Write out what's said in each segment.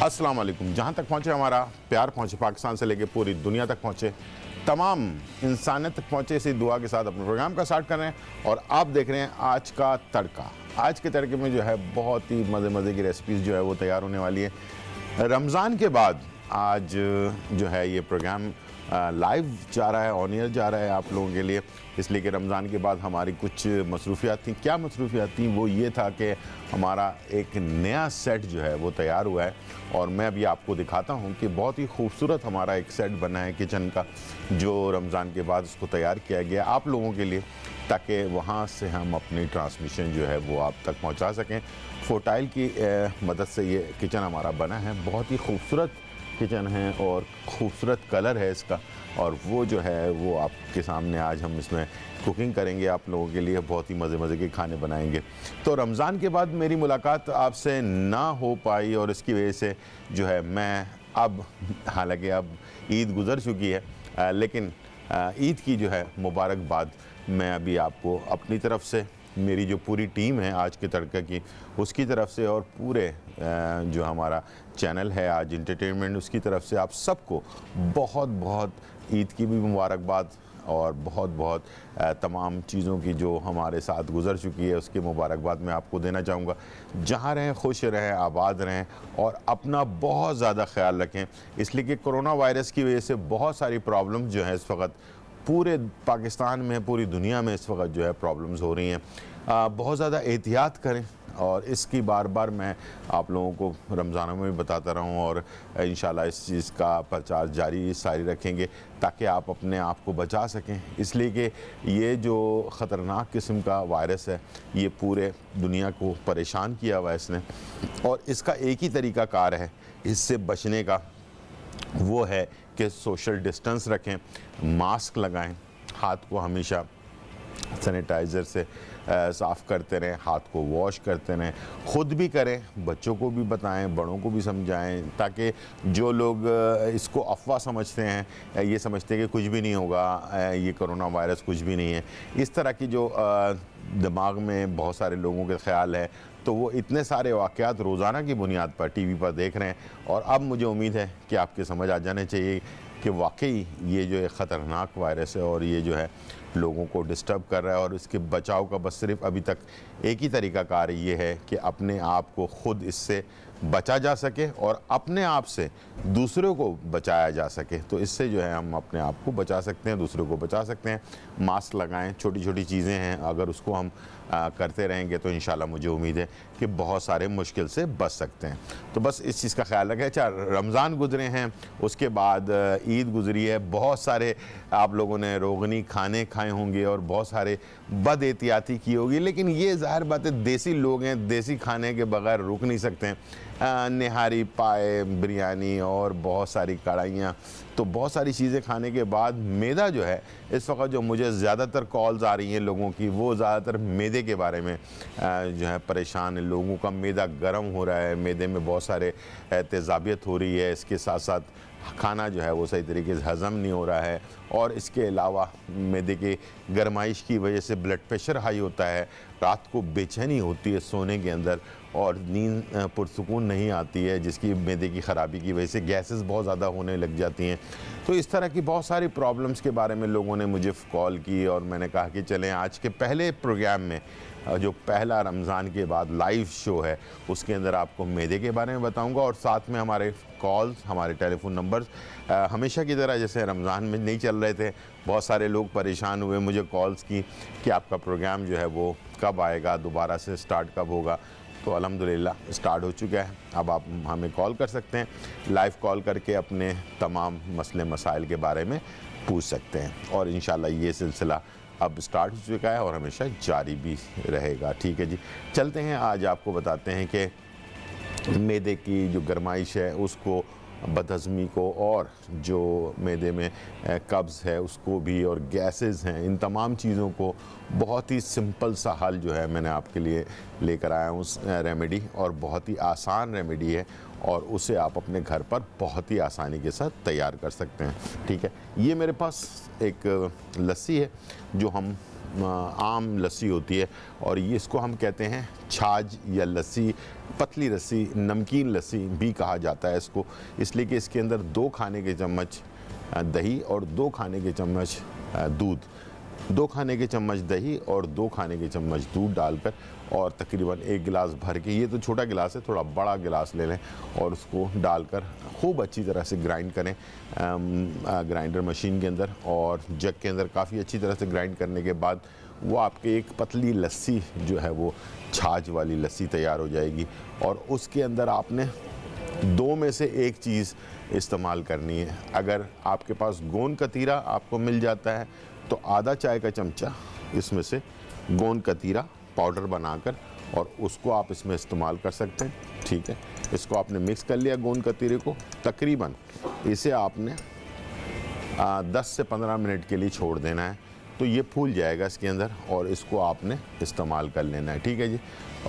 अस्सलाम वालेकुम। जहाँ तक पहुँचे हमारा प्यार पहुँचे, पाकिस्तान से लेके पूरी दुनिया तक पहुँचे, तमाम इंसानियत तक पहुँचे, इसी दुआ के साथ अपने प्रोग्राम का स्टार्ट कर रहे हैं। और आप देख रहे हैं आज का तड़का। आज के तड़के में जो है बहुत ही मज़े की रेसिपीज़ जो है वो तैयार होने वाली है। रमज़ान के बाद आज जो है ये प्रोग्राम लाइव जा रहा है, ऑन एयर जा रहा है आप लोगों के लिए, इसलिए कि रमज़ान के बाद हमारी कुछ मसरूफियात थी। क्या मसरूफियात थी? वो ये था कि हमारा एक नया सेट जो है वो तैयार हुआ है और मैं अभी आपको दिखाता हूँ कि बहुत ही खूबसूरत हमारा एक सेट बना है किचन का, जो रमज़ान के बाद उसको तैयार किया गया आप लोगों के लिए, ताकि वहाँ से हम अपनी ट्रांसमिशन जो है वो आप तक पहुँचा सकें। फोटाइल की मदद से ये किचन हमारा बना है। बहुत ही खूबसूरत किचन है और खूबसूरत कलर है इसका, और वो जो है वो आपके सामने आज हम इसमें कुकिंग करेंगे आप लोगों के लिए। बहुत ही मज़े के खाने बनाएंगे। तो रमज़ान के बाद मेरी मुलाकात आपसे ना हो पाई और इसकी वजह से जो है मैं अब, हालांकि अब ईद गुज़र चुकी है, लेकिन ईद की जो है मुबारकबाद मैं अभी आपको अपनी तरफ से, मेरी जो पूरी टीम है आज के तड़के की, उसकी तरफ से और पूरे जो हमारा चैनल है आज इंटरटेनमेंट, उसकी तरफ से आप सबको बहुत ईद की भी मुबारकबाद और बहुत तमाम चीज़ों की जो हमारे साथ गुज़र चुकी है उसकी मुबारकबाद मैं आपको देना चाहूँगा। जहाँ रहें खुश रहें, आबाद रहें और अपना बहुत ज़्यादा ख्याल रखें, इसलिए कि कोरोना वायरस की वजह से बहुत सारी प्रॉब्लम्स जो हैं इस वक्त पूरे पाकिस्तान में, पूरी दुनिया में इस वक्त जो है प्रॉब्लम्स हो रही हैं। बहुत ज़्यादा एहतियात करें और इसकी बार मैं आप लोगों को रमज़ानों में भी बताता रहूं और इंशाल्लाह इस चीज़ का प्रचार जारी रखेंगे ताकि आप अपने आप को बचा सकें, इसलिए कि ये जो ख़तरनाक किस्म का वायरस है ये पूरे दुनिया को परेशान किया हुआ है इसने, और इसका एक ही तरीका कार है इससे बचने का, वो है कि सोशल डिस्टेंस रखें, मास्क लगाएं, हाथ को हमेशा सैनिटाइज़र से साफ़ करते रहें, हाथ को वॉश करते रहें, ख़ुद भी करें, बच्चों को भी बताएं, बड़ों को भी समझाएं, ताकि जो लोग इसको अफवाह समझते हैं, ये समझते हैं कि कुछ भी नहीं होगा, ये कोरोना वायरस कुछ भी नहीं है, इस तरह की जो दिमाग में बहुत सारे लोगों के ख्याल है, तो वो इतने सारे वाक़यात रोज़ाना की बुनियाद पर टीवी पर देख रहे हैं। और अब मुझे उम्मीद है कि आपके समझ आ जाने चाहिए कि वाकई ये जो एक ख़तरनाक वायरस है और ये जो है लोगों को डिस्टर्ब कर रहा है, और इसके बचाव का बस सिर्फ अभी तक एक ही तरीक़ाकार ये है कि अपने आप को ख़ुद इससे बचा जा सके और अपने आप से दूसरों को बचाया जा सके। तो इससे जो है हम अपने आप को बचा सकते हैं, दूसरों को बचा सकते हैं। मास्क लगाएं, छोटी चीज़ें हैं, अगर उसको हम करते रहेंगे तो इंशाल्लाह मुझे उम्मीद है कि बहुत सारे मुश्किल से बच सकते हैं। तो बस इस चीज़ का ख्याल रखें। अच्छा, रमज़ान गुजरे हैं, उसके बाद ईद गुजरी है, बहुत सारे आप लोगों ने रोगनी खाने खाए होंगे और बहुत सारे बद एहतियाती की होगी, लेकिन ये ज़ाहिर बात है देसी लोग हैं, देसी खाने के बगैर रुक नहीं सकते हैं। निहारी, पाए, बिरयानी और बहुत सारी कढ़ाइयाँ, तो बहुत सारी चीज़ें खाने के बाद मैदा जो है इस वक्त जो मुझे ज़्यादातर कॉल्स आ रही हैं लोगों की, वो ज़्यादातर मैदे के बारे में जो है परेशान है। लोगों का मैदा गर्म हो रहा है, मैदे में बहुत सारे तेज़ाबियत हो रही है, इसके साथ साथ खाना जो है वो सही तरीके से हज़म नहीं हो रहा है, और इसके अलावा मैदे के गरमाइश की वजह से ब्लड प्रेशर हाई होता है, रात को बेचैनी होती है सोने के अंदर और नींद पुरसुकून नहीं आती है, जिसकी मैदे की ख़राबी की वजह से गैसेस बहुत ज़्यादा होने लग जाती हैं। तो इस तरह की बहुत सारी प्रॉब्लम्स के बारे में लोगों ने मुझे कॉल की और मैंने कहा कि चलें आज के पहले प्रोग्राम में, जो पहला रमज़ान के बाद लाइव शो है, उसके अंदर आपको मैदे के बारे में बताऊंगा, और साथ में हमारे कॉल्स, हमारे टेलीफोन नंबर्स हमेशा की तरह, जैसे रमज़ान में नहीं चल रहे थे, बहुत सारे लोग परेशान हुए, मुझे कॉल्स की कि आपका प्रोग्राम जो है वो कब आएगा, दोबारा से स्टार्ट कब होगा। तो अल्हम्दुलिल्लाह स्टार्ट हो चुका है। अब आप हमें कॉल कर सकते हैं, लाइव कॉल करके अपने तमाम मसले मसाइल के बारे में पूछ सकते हैं, और इंशाल्लाह ये सिलसिला अब स्टार्ट हो चुका है और हमेशा जारी भी रहेगा। ठीक है जी, चलते हैं। आज आपको बताते हैं कि मैदे की जो गरमाइश है उसको, बदहज़मी को, और जो मैदे में कब्ज़ है उसको भी, और गैसेस हैं, इन तमाम चीज़ों को बहुत ही सिंपल सा हल जो है मैंने आपके लिए लेकर आया हूँ रेमेडी, और बहुत ही आसान रेमेडी है और उसे आप अपने घर पर बहुत ही आसानी के साथ तैयार कर सकते हैं। ठीक है, ये मेरे पास एक लस्सी है जो हम आम लस्सी होती है और ये इसको हम कहते हैं छाछ या लस्सी, पतली लस्सी, नमकीन लस्सी भी कहा जाता है इसको, इसलिए कि इसके अंदर 2 खाने के चम्मच दही और 2 खाने के चम्मच दूध, 2 खाने के चम्मच दही और 2 खाने के चम्मच दूध डालकर और तकरीबन 1 गिलास भर के, ये तो छोटा गिलास है, थोड़ा बड़ा गिलास ले लें और उसको डालकर खूब अच्छी तरह से ग्राइंड करें ग्राइंडर मशीन के अंदर और जग के अंदर। काफ़ी अच्छी तरह से ग्राइंड करने के बाद वो आपके एक पतली लस्सी जो है वो छाछ वाली लस्सी तैयार हो जाएगी और उसके अंदर आपने 2 में से 1 चीज़ इस्तेमाल करनी है। अगर आपके पास गोंद कतीरा आपको मिल जाता है तो आधा चाय का चमचा इसमें से गोंद कतीरा पाउडर बनाकर और उसको आप इसमें इस्तेमाल कर सकते हैं। ठीक है, इसको आपने मिक्स कर लिया गोंद कतीरे को, तकरीबन इसे आपने 10 से 15 मिनट के लिए छोड़ देना है तो ये फूल जाएगा इसके अंदर और इसको आपने इस्तेमाल कर लेना है। ठीक है जी,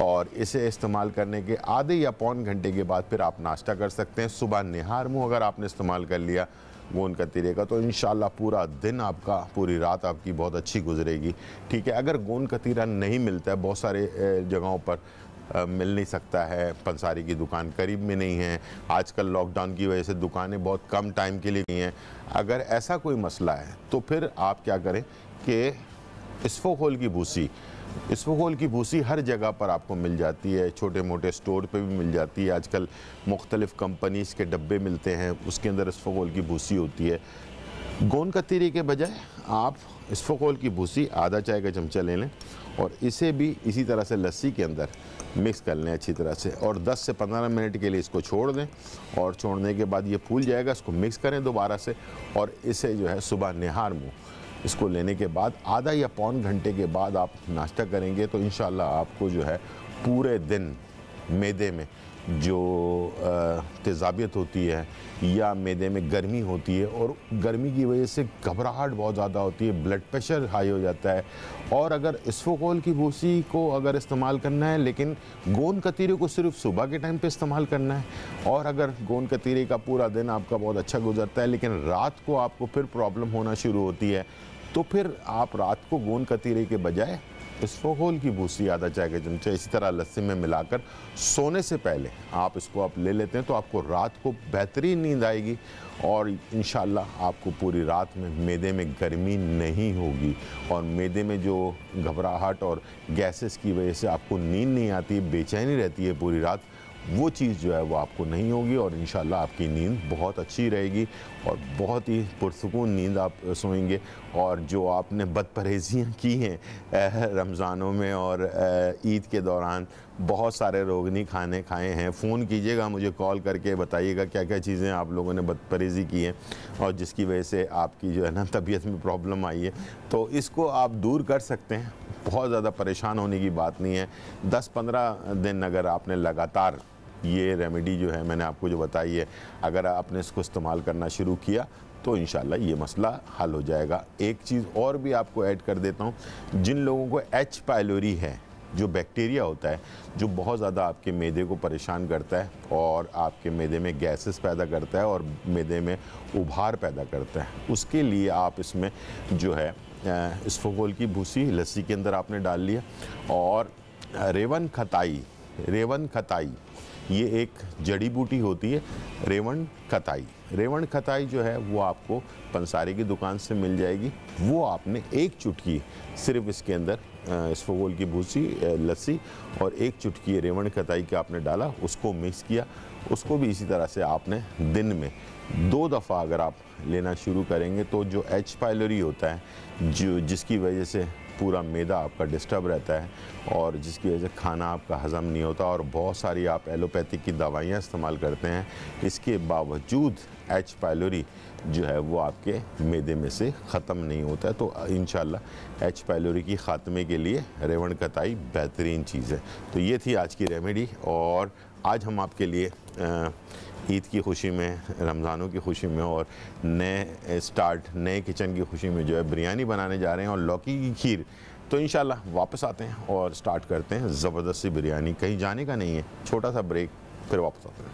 और इसे इस्तेमाल करने के आधे या पौन घंटे के बाद फिर आप नाश्ता कर सकते हैं। सुबह निहार मुँह अगर आपने इस्तेमाल कर लिया गोंद कतीरे का तो इंशाल्लाह पूरा दिन आपका, पूरी रात आपकी बहुत अच्छी गुजरेगी। ठीक है, अगर गोंद कतीरा नहीं मिलता है, बहुत सारे जगहों पर मिल नहीं सकता है, पंसारी की दुकान करीब में नहीं है, आजकल लॉकडाउन की वजह से दुकानें बहुत कम टाइम के लिए नहीं हैं, अगर ऐसा कोई मसला है तो फिर आप क्या करें कि इसफोखोल की भूसी, इसफोखोल की भूसी हर जगह पर आपको मिल जाती है, छोटे मोटे स्टोर पे भी मिल जाती है, आजकल मुख्तलिफ़ कंपनीज़ के डब्बे मिलते हैं, उसके अंदर इसफोखोल की भूसी होती है। गोंद कतीरे के बजाय आप इसफोखोल की भूसी आधा चाय का चमचा ले लें और इसे भी इसी तरह से लस्सी के अंदर मिक्स कर लें अच्छी तरह से और 10 से 15 मिनट के लिए इसको छोड़ दें और छोड़ने के बाद ये फूल जाएगा, इसको मिक्स करें दोबारा से और इसे जो है सुबह निहार मुँह इसको लेने के बाद आधा या पौन घंटे के बाद आप नाश्ता करेंगे तो इंशाल्लाह आपको जो है पूरे दिन मैदे में जो तेज़ाबियत होती है या मैदे में गर्मी होती है और गर्मी की वजह से घबराहट बहुत ज़्यादा होती है, ब्लड प्रेशर हाई हो जाता है। और अगर इसफोखोल की भूसी को अगर इस्तेमाल करना है लेकिन गोंद कतीरे को सिर्फ सुबह के टाइम पे इस्तेमाल करना है और अगर गोंद कतीरे का पूरा दिन आपका बहुत अच्छा गुजरता है लेकिन रात को आपको फिर प्रॉब्लम होना शुरू होती है तो फिर आप रात को गोंद कतीरे के बजाय इसफोखोल की भूसी आधा चाय का चमचा इसी तरह लस्सी में मिलाकर सोने से पहले आप इसको आप ले लेते हैं तो आपको रात को बेहतरीन नींद आएगी और इंशाल्लाह आपको पूरी रात में मैदे में गर्मी नहीं होगी और मैदे में जो घबराहट और गैसेस की वजह से आपको नींद नहीं आती, बेचैनी रहती है पूरी रात, वो चीज़ जो है वो आपको नहीं होगी और इंशाल्लाह आपकी नींद बहुत अच्छी रहेगी और बहुत ही पुरसुकून नींद आप सोएंगे। और जो आपने बदपरहेज़ियाँ की हैं रमज़ानों में और ईद के दौरान, बहुत सारे रोगनी खाने खाए हैं, फ़ोन कीजिएगा मुझे, कॉल करके बताइएगा क्या क्या चीज़ें आप लोगों ने बदपरहेज़ी की हैं और जिसकी वजह से आपकी जो है ना तबीयत में प्रॉब्लम आई है, तो इसको आप दूर कर सकते हैं। बहुत ज़्यादा परेशान होने की बात नहीं है। 10-15 दिन अगर आपने लगातार ये रेमेडी जो है मैंने आपको जो बताई है, अगर आपने इसको इस्तेमाल करना शुरू किया तो इंशाल्लाह ये मसला हल हो जाएगा। एक चीज़ और भी आपको ऐड कर देता हूँ, जिन लोगों को एच पाइलोरी है, जो बैक्टीरिया होता है जो बहुत ज़्यादा आपके मैदे को परेशान करता है और आपके मैदे में गैसेस पैदा करता है और मैदे में उभार पैदा करता है, उसके लिए आप इसमें जो है इसफोखोल की भूसी लस्सी के अंदर आपने डाल लिया और रेवन खताई ये एक जड़ी बूटी होती है, रेवन खताई जो है वो आपको पंसारी की दुकान से मिल जाएगी। वो आपने 1 चुटकी सिर्फ इसके अंदर इसफोखोल की भूसी लस्सी और 1 चुटकी रेवन खताई का आपने डाला, उसको मिक्स किया, उसको भी इसी तरह से आपने दिन में 2 दफ़ा अगर आप लेना शुरू करेंगे तो जो एच पाइलोरी होता है जो जिसकी वजह से पूरा मैदा आपका डिस्टर्ब रहता है और जिसकी वजह से खाना आपका हज़म नहीं होता और बहुत सारी आप एलोपैथिक की दवाइयाँ इस्तेमाल करते हैं, इसके बावजूद एच पाइलोरी जो है वो आपके मैदे में से ख़त्म नहीं होता है। तो इंशाल्लाह एच पाइलोरी की ख़ात्मे के लिए रेवन खताई बेहतरीन चीज़ है। तो ये थी आज की रेमेडी और आज हम आपके लिए ईद की खुशी में, रमज़ानों की खुशी में और नए किचन की खुशी में जो है बिरयानी बनाने जा रहे हैं और लौकी की खीर। तो इंशाल्लाह वापस आते हैं और स्टार्ट करते हैं ज़बरदस्त सी बिरयानी। कहीं जाने का नहीं है, छोटा सा ब्रेक, फिर वापस आते हैं।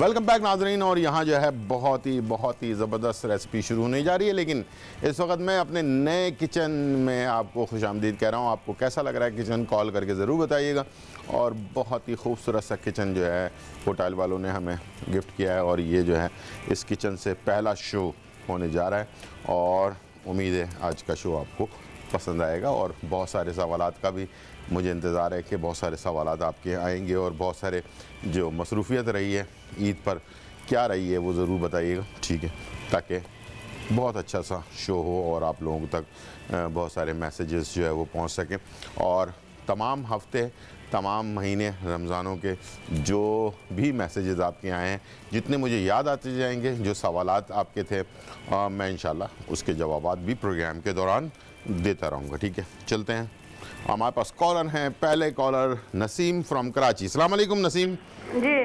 वेलकम बैक नाज़रीन। और यहाँ जो है बहुत ही ज़बरदस्त रेसिपी शुरू होने जा रही है, लेकिन इस वक्त मैं अपने नए किचन में आपको खुशामदीद कह रहा हूँ। आपको कैसा लग रहा है किचन, कॉल करके ज़रूर बताइएगा। और बहुत ही खूबसूरत सा किचन जो है होटल वालों ने हमें गिफ्ट किया है, और ये जो है इस किचन से पहला शो होने जा रहा है, और उम्मीद है आज का शो आपको पसंद आएगा। और बहुत सारे सवालात का भी मुझे इंतज़ार है कि बहुत सारे सवालात आपके आएंगे, और बहुत सारे जो मसरूफ़ियत रही है ईद पर क्या रही है वो ज़रूर बताइएगा, ठीक है, ताकि बहुत अच्छा सा शो हो और आप लोगों तक बहुत सारे मैसेजेस जो है वो पहुंच सकें। और तमाम हफ्ते, तमाम महीने रमज़ानों के जो भी मैसेजेस आपके आए हैं, जितने मुझे याद आते जाएंगे, जो सवालात आपके थे, मैं इंशाल्लाह उसके जवाबात भी प्रोग्राम के दौरान देता रहूँगा, ठीक है। चलते हैं, हमारे पास कॉलर हैं। पहले कॉलर नसीम फ्रॉम कराची। अस्सलाम वालेकुम नसीम जी।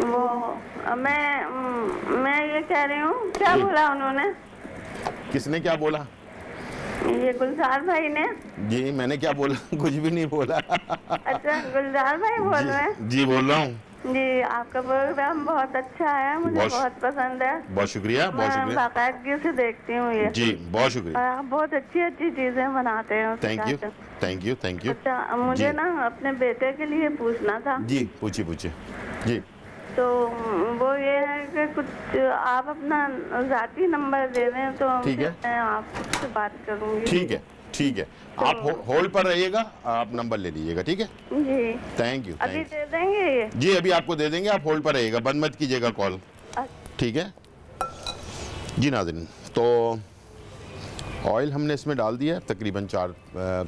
वो मैं ये कह रही हूँ, क्या बोला उन्होंने? किसने क्या बोला? ये गुलजार भाई ने। जी मैंने क्या बोला? कुछ भी नहीं बोला। अच्छा, गुलजार भाई बोल रहे हैं? जी बोल रहा हूँ जी। आपका प्रोग्राम बहुत अच्छा है, मुझे बहुत पसंद है। बहुत शुक्रिया, बहुत शुक्रिया। मैं बाकायदगी से देखती हूँ ये। जी बहुत शुक्रिया। और आप बहुत अच्छी चीजें बनाते हैं। Thank you, thank you, thank you. अच्छा, मुझे ना अपने बेटे के लिए पूछना था। जी पूछिए पूछिए। जी तो वो ये है कि कुछ आप अपना ज़ाती नंबर दे दें तो ठीक है, मैं आपसे बात करूँगी। ठीक है, ठीक है। तो आप होल्ड पर रहिएगा, आप नंबर ले लीजिएगा, ठीक है जी। Thank you. अभी दे देंगे ये? जी अभी आपको दे देंगे, आप होल्ड पर रहिएगा, बंद मत कीजिएगा कॉल, ठीक है जी। नाज़रीन, तो ऑयल हमने इसमें डाल दिया है तकरीबन 4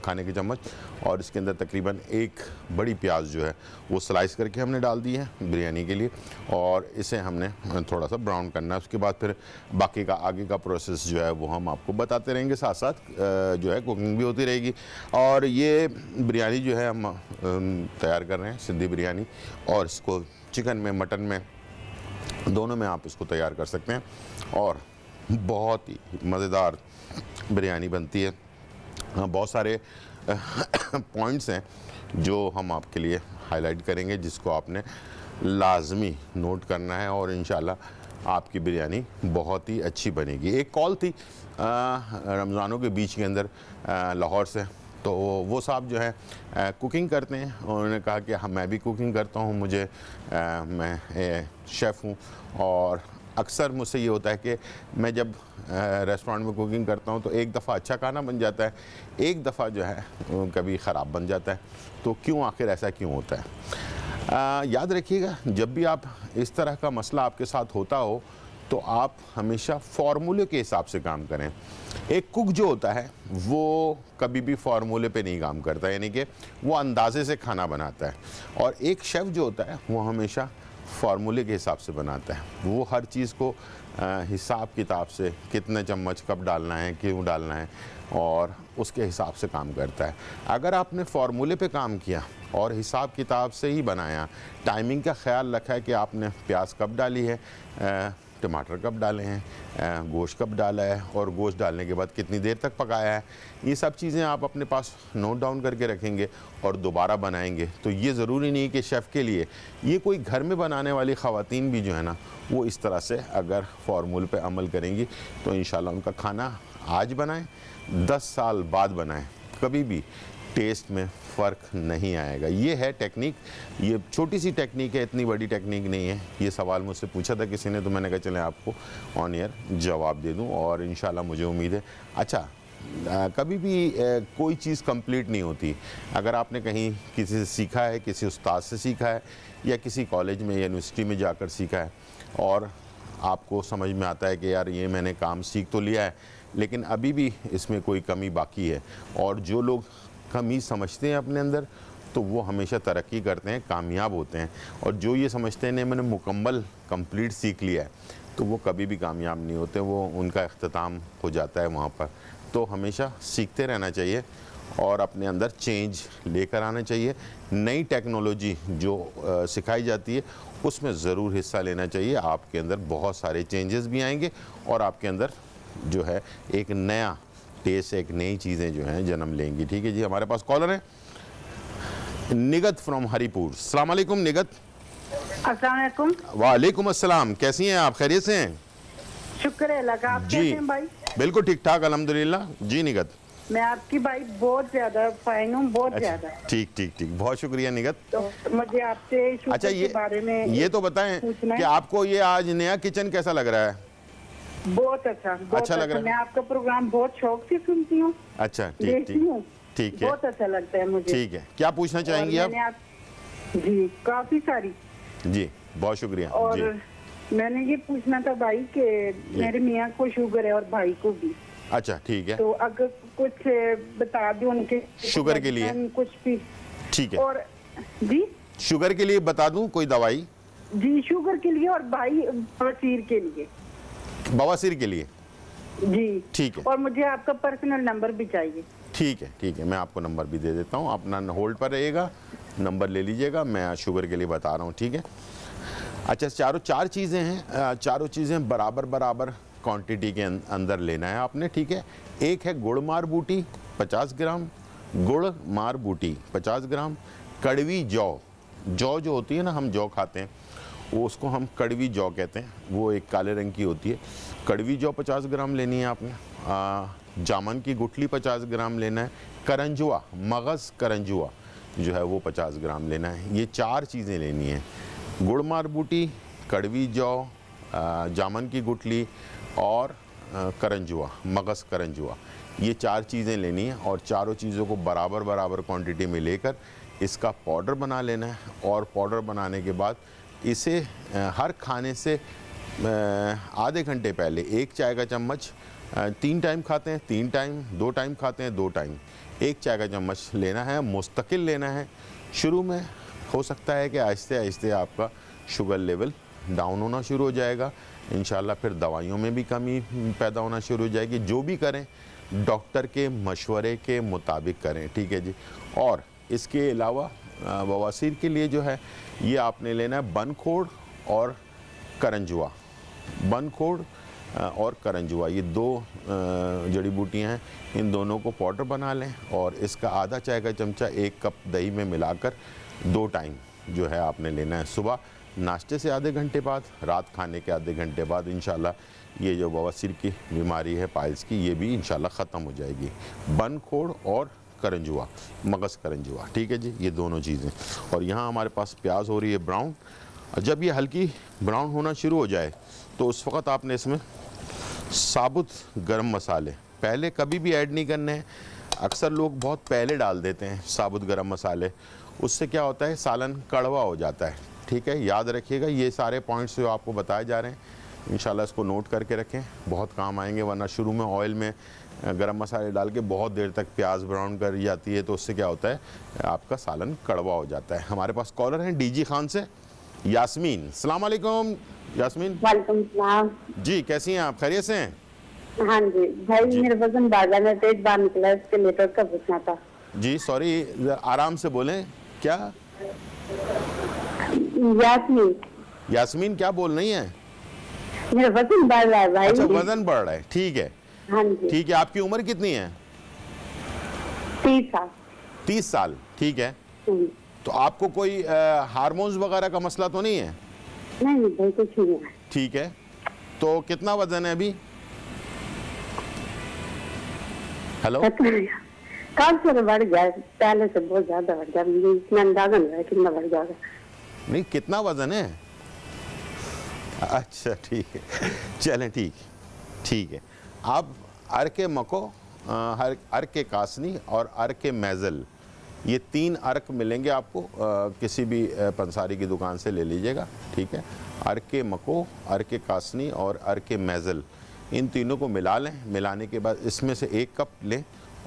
खाने के चम्मच, और इसके अंदर तकरीबन 1 बड़ी प्याज जो है वो स्लाइस करके हमने डाल दी है बिरयानी के लिए, और इसे हमने थोड़ा सा ब्राउन करना है। उसके बाद फिर बाकी का आगे का प्रोसेस जो है वो हम आपको बताते रहेंगे, साथ साथ जो है कुकिंग भी होती रहेगी। और ये बिरयानी जो है हम तैयार कर रहे हैं, सिंधी बिरयानी, और इसको चिकन में, मटन में, दोनों में आप इसको तैयार कर सकते हैं, और बहुत ही मज़ेदार बिरयानी बनती है। बहुत सारे पॉइंट्स हैं जो हम आपके लिए हाईलाइट करेंगे, जिसको आपने लाजमी नोट करना है, और इंशाल्लाह आपकी बिरयानी बहुत ही अच्छी बनेगी। एक कॉल थी रमज़ानों के बीच के अंदर लाहौर से, तो वो साहब जो है कुकिंग करते हैं, उन्होंने कहा कि हाँ मैं भी कुकिंग करता हूँ, मैं शेफ़ हूँ, और अक्सर मुझसे ये होता है कि मैं जब रेस्टोरेंट में कुकिंग करता हूँ तो एक दफ़ा अच्छा खाना बन जाता है, एक दफ़ा जो है कभी ख़राब बन जाता है। तो क्यों, आखिर ऐसा क्यों होता है? याद रखिएगा, जब भी आप इस तरह का मसला आपके साथ होता हो तो आप हमेशा फार्मूले के हिसाब से काम करें। एक कुक जो होता है वो कभी भी फार्मूले पे नहीं काम करता, यानी कि वो अंदाजे से खाना बनाता है, और एक शेफ़ जो होता है वो हमेशा फार्मूले के हिसाब से बनाता है। वो हर चीज़ को हिसाब किताब से, कितने चम्मच कब डालना है, क्यों डालना है, और उसके हिसाब से काम करता है। अगर आपने फार्मूले पे काम किया और हिसाब किताब से ही बनाया, टाइमिंग का ख्याल रखा है कि आपने प्याज कब डाली है, टमाटर कब डाले हैं, गोश्त कब डाला है, और गोश्त डालने के बाद कितनी देर तक पकाया है, ये सब चीज़ें आप अपने पास नोट डाउन करके रखेंगे और दोबारा बनाएंगे, तो ये ज़रूरी नहीं कि शेफ़ के लिए, ये कोई घर में बनाने वाली ख़वातीन भी जो है ना वो इस तरह से अगर फार्मूले पे अमल करेंगी तो इंशाल्लाह उनका खाना आज बनाएं, 10 साल बाद बनाएं, कभी भी टेस्ट में फ़र्क नहीं आएगा। ये है टेक्निक, ये छोटी सी टेक्निक है, इतनी बड़ी टेक्निक नहीं है। ये सवाल मुझसे पूछा था किसी ने, तो मैंने कहा चलें आपको ऑन एयर जवाब दे दूं, और इंशाल्लाह मुझे उम्मीद है। अच्छा, कभी भी कोई चीज़ कंप्लीट नहीं होती। अगर आपने कहीं किसी से सीखा है, किसी उस्ताद से सीखा है, या किसी कॉलेज में या यूनिवर्सिटी में जाकर सीखा है, और आपको समझ में आता है कि यार ये मैंने काम सीख तो लिया है, लेकिन अभी भी इसमें कोई कमी बाकी है, और जो लोग कमी समझते हैं अपने अंदर तो वो हमेशा तरक्की करते हैं, कामयाब होते हैं, और जो ये समझते हैं नहीं मैंने मुकम्मल कंप्लीट सीख लिया है, तो वो कभी भी कामयाब नहीं होते, वो उनका इख्तिताम हो जाता है वहाँ पर। तो हमेशा सीखते रहना चाहिए और अपने अंदर चेंज लेकर आना चाहिए। नई टेक्नोलॉजी जो सिखाई जाती है उसमें ज़रूर हिस्सा लेना चाहिए। आपके अंदर बहुत सारे चेंजेस भी आएंगे और आपके अंदर जो है एक नया टेस्ट, एक नई चीज़ें जो हैं जन्म लेंगी। ठीक है जी, हमारे पास कॉलर है निगत फ्रॉम हरिपुर। अस्सलाम वालेकुम निगत। अस्सलाम वालेकुम। वालेकुम अस्सलाम, कैसी हैं आप? खैरियत से हैं? शुक्र है अल्लाह का। आप जी कैसे हैं भाई? बिल्कुल ठीक ठाक अल्हम्दुलिल्लाह। जी निगत, मैं आपकी भाई बहुत ज्यादा फैन हूँ, बहुत ज्यादा। ठीक ठीक ठीक, बहुत शुक्रिया निगत। तो मुझे आपसे शुगर अच्छा के बारे में ये तो बताएं पूछना कि है। आपको ये आज नया किचन कैसा लग रहा है? बहुत अच्छा, बहुत अच्छा लग रहा है। मैं आपका प्रोग्राम बहुत शौक से सुनती हूँ, अच्छा ठीक देखती ठीक हूँ, ठीक है, बहुत अच्छा लगता है मुझे। ठीक है। क्या पूछना और चाहेंगी आप? मैंने जी काफी सारी, जी बहुत शुक्रिया और जी। मैंने ये पूछना था भाई कि मेरे मियाँ को शुगर है और भाई को भी, अच्छा ठीक है, तो अगर कुछ बता दो उनके शुगर के लिए? कुछ भी। ठीक है, और जी शुगर के लिए बता दूं कोई दवाई? जी शुगर के लिए और भाई बवासीर के लिए। बवासीर के लिए? जी ठीक है, और मुझे आपका पर्सनल नंबर भी चाहिए। ठीक है ठीक है, मैं आपको नंबर भी दे देता हूँ। अपना होल्ड पर रहिएगा, नंबर ले लीजिएगा, मैं शुगर के लिए बता रहा हूँ। ठीक है। अच्छा, चार चीज़ें हैं, चारों चीज़ें बराबर बराबर क्वांटिटी के अंदर लेना है आपने। ठीक है। एक है गुड़ मार बूटी 50 ग्राम, गुड़ मार बूटी 50 ग्राम, कड़वी जौ, जौ जो होती है ना, हम जौ खाते हैं, वो उसको हम कड़वी जौ कहते हैं, वो एक काले रंग की होती है। कड़वी जौ 50 ग्राम लेनी है आपने। जामन की गुठली 50 ग्राम लेना है। करंजुआ, मगज़ करंजुआ जो है वो 50 ग्राम लेना है। ये चार चीज़ें लेनी है, गुड़ मार बूटी, कड़वी जौ, जामन की गुठली और करंजुआ, मगज़ करंजुआ, ये चार चीज़ें लेनी है और चारों चीज़ों को बराबर बराबर क्वांटिटी में लेकर इसका पाउडर बना लेना है। और पाउडर बनाने के बाद इसे हर खाने से आधे घंटे पहले 1 चाय का चम्मच, 3 टाइम खाते हैं 3 टाइम, 2 टाइम खाते हैं 2 टाइम, 1 चाय का चम्मच लेना है, मुस्तकिल लेना है। शुरू में हो सकता है कि आहिस्ते आहिस्ते आपका शुगर लेवल डाउन होना शुरू हो जाएगा, इंशाल्लाह फिर दवाइयों में भी कमी पैदा होना शुरू हो जाएगी। जो भी करें डॉक्टर के मशवरे के मुताबिक करें। ठीक है जी। और इसके अलावा बवासीर के लिए जो है ये आपने लेना है बनखोड़ और करंजुआ, बनखोड़ और करंजुआ, ये 2 जड़ी बूटियां हैं, इन दोनों को पाउडर बना लें और इसका आधा चाय का चमचा 1 कप दही में मिलाकर 2 टाइम जो है आपने लेना है। सुबह नाश्ते से आधे घंटे बाद, रात खाने के आधे घंटे बाद इंशाल्लाह ये जो बवासीर की बीमारी है पाइल्स की, ये भी इंशाल्लाह ख़त्म हो जाएगी। बनखोड़ और करंजुआ, मगज़ करंजुआ। ठीक है जी, ये दोनों चीज़ें। और यहाँ हमारे पास प्याज हो रही है ब्राउन। जब ये हल्की ब्राउन होना शुरू हो जाए तो उस वक़्त आपने इसमें साबुत गरम मसाले पहले कभी भी ऐड नहीं करने हैं। अक्सर लोग बहुत पहले डाल देते हैं साबुत गरम मसाले, उससे क्या होता है सालन कड़वा हो जाता है। ठीक है, याद रखिएगा ये सारे पॉइंट्स जो आपको बताए जा रहे हैं, इंशाल्लाह इसको नोट करके रखें, बहुत काम आएंगे। वरना शुरू में ऑयल में गरम मसाले डाल के बहुत देर तक प्याज ब्राउन कर जाती है तो उससे क्या होता है आपका सालन कड़वा हो जाता है। हमारे पास कॉलर हैं डीजी खान से, यास्मीन। अस्सलाम वालेकुम यास्मीन। वालेकुम सलाम। जी कैसी हैं आप? खैरियत से हैं? हाँ जी भाई जी। मेरे वजन बाजार में पेट बाहर निकला, इसके लिए का पूछना था। जी सॉरी, आराम से बोलें। क्या यास्मीन, यास्मीन क्या बोल रही हैं? मेरा वजन बढ़ रहा है भाई। अच्छा वजन बढ़ रहा है, ठीक है हाँ जी। ठीक है। आपकी उम्र कितनी है? 30 साल। 30 साल, ठीक है। तो आपको कोई हार्मोन्स वगैरह का मसला तो नहीं है? नहीं नहीं भाई कुछ नहीं है। ठीक है। तो कितना वजन है अभी? हेलो। कब से बढ़ गया, पहले से बहुत ज्यादा बढ़ गया, मुझे इतना अंदाजा नहीं है कितना बढ़ जाएगा। नहीं, कितना वजन है? अच्छा ठीक है, चलें ठीक है। अब अर्क मको, अर्क कासनी और अर्क मैज़ल, ये 3 अर्क मिलेंगे आपको, किसी भी पंसारी की दुकान से ले लीजिएगा। ठीक है। अर्क मको, अर्क कासनी और अर्क मैज़ल, इन तीनों को मिला लें। मिलाने के बाद इसमें से 1 कप लें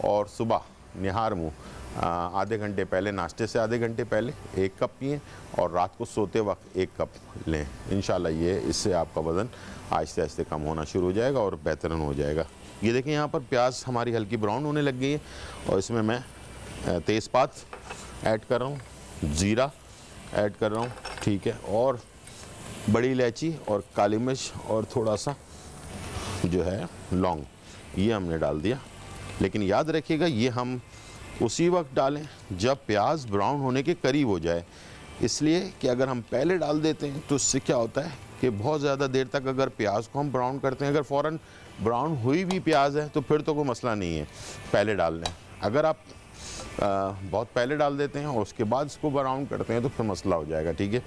और सुबह निहार मुँह आधे घंटे पहले, नाश्ते से आधे घंटे पहले 1 कप पिएँ और रात को सोते वक्त 1 कप लें। इंशाल्लाह ये इससे आपका वज़न आहिस्ते आहिस्ते कम होना शुरू हो जाएगा और बेहतरीन हो जाएगा। ये देखें यहाँ पर प्याज हमारी हल्की ब्राउन होने लग गई है और इसमें मैं तेज़पात ऐड कर रहा हूँ, ज़ीरा ऐड कर रहा हूँ, ठीक है, और बड़ी इलायची और काली मिर्च और थोड़ा सा जो है लौंग, ये हमने डाल दिया। लेकिन याद रखिएगा ये हम उसी वक्त डालें जब प्याज ब्राउन होने के करीब हो जाए। इसलिए कि अगर हम पहले डाल देते हैं तो इससे क्या होता है कि बहुत ज़्यादा देर तक अगर प्याज को हम ब्राउन करते हैं, अगर फ़ौरन ब्राउन हुई भी प्याज है तो फिर तो कोई मसला नहीं है पहले डालने। अगर आप बहुत पहले डाल देते हैं और उसके बाद इसको ब्राउन करते हैं तो फिर मसला हो जाएगा, ठीक है।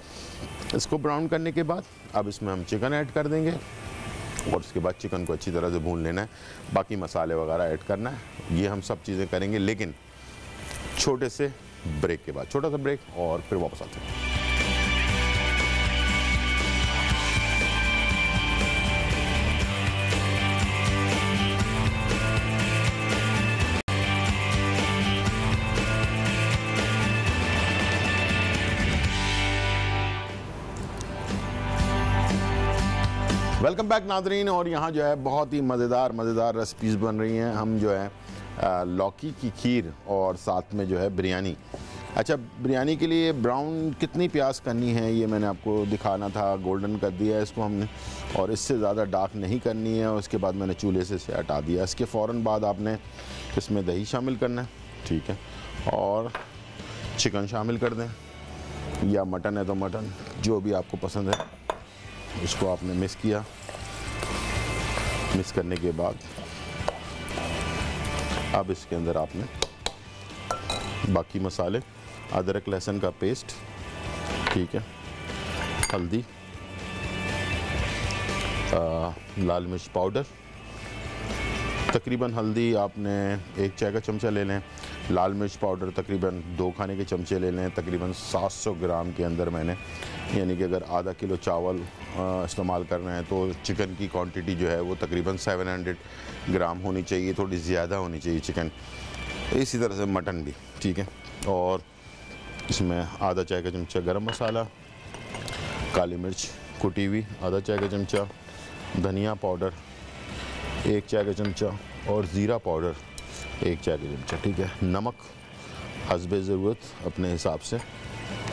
इसको ब्राउन करने के बाद अब इसमें हम चिकन ऐड कर देंगे और उसके बाद चिकन को अच्छी तरह से भून लेना है, बाकी मसाले वगैरह ऐड करना है। ये हम सब चीज़ें करेंगे लेकिन छोटे से ब्रेक के बाद, छोटा सा ब्रेक और फिर वापस आते हैं। Welcome back Nadreen. और यहाँ जो है बहुत ही मज़ेदार रेसिपीज़ बन रही हैं। हम जो है लौकी की खीर और साथ में जो है बिरयानी। अच्छा, बिरयानी के लिए ब्राउन कितनी प्याज करनी है ये मैंने आपको दिखाना था। गोल्डन कर दिया है इसको हमने और इससे ज़्यादा डार्क नहीं करनी है। उसके बाद मैंने चूल्हे से इसे हटा दिया। इसके फ़ौरन बाद आपने इसमें दही शामिल करना है, ठीक है, और चिकन शामिल कर दें या मटन है तो मटन, जो भी आपको पसंद है उसको आपने मिक्स किया। मिक्स करने के बाद अब इसके अंदर आपने बाकी मसाले, अदरक लहसुन का पेस्ट, ठीक है, हल्दी, लाल मिर्च पाउडर, तकरीबन हल्दी आपने 1 चाय का चमचा ले लें, लाल मिर्च पाउडर तकरीबन 2 खाने के चमचे ले लें। तकरीबन 700 ग्राम के अंदर मैंने, यानी कि अगर आधा किलो चावल इस्तेमाल कर रहे हैं तो चिकन की क्वांटिटी जो है वो तकरीबन 700 ग्राम होनी चाहिए, थोड़ी ज़्यादा होनी चाहिए चिकन। इसी तरह से मटन भी, ठीक है। और इसमें आधा चाय का चमचा गरम मसाला, काली मिर्च कुटी हुई आधा चाय का चमचा, धनिया पाउडर 1 चाय का चमचा और ज़ीरा पाउडर 1 चाय का चमचा, ठीक है। नमक हस्बे ज़रूरत अपने हिसाब से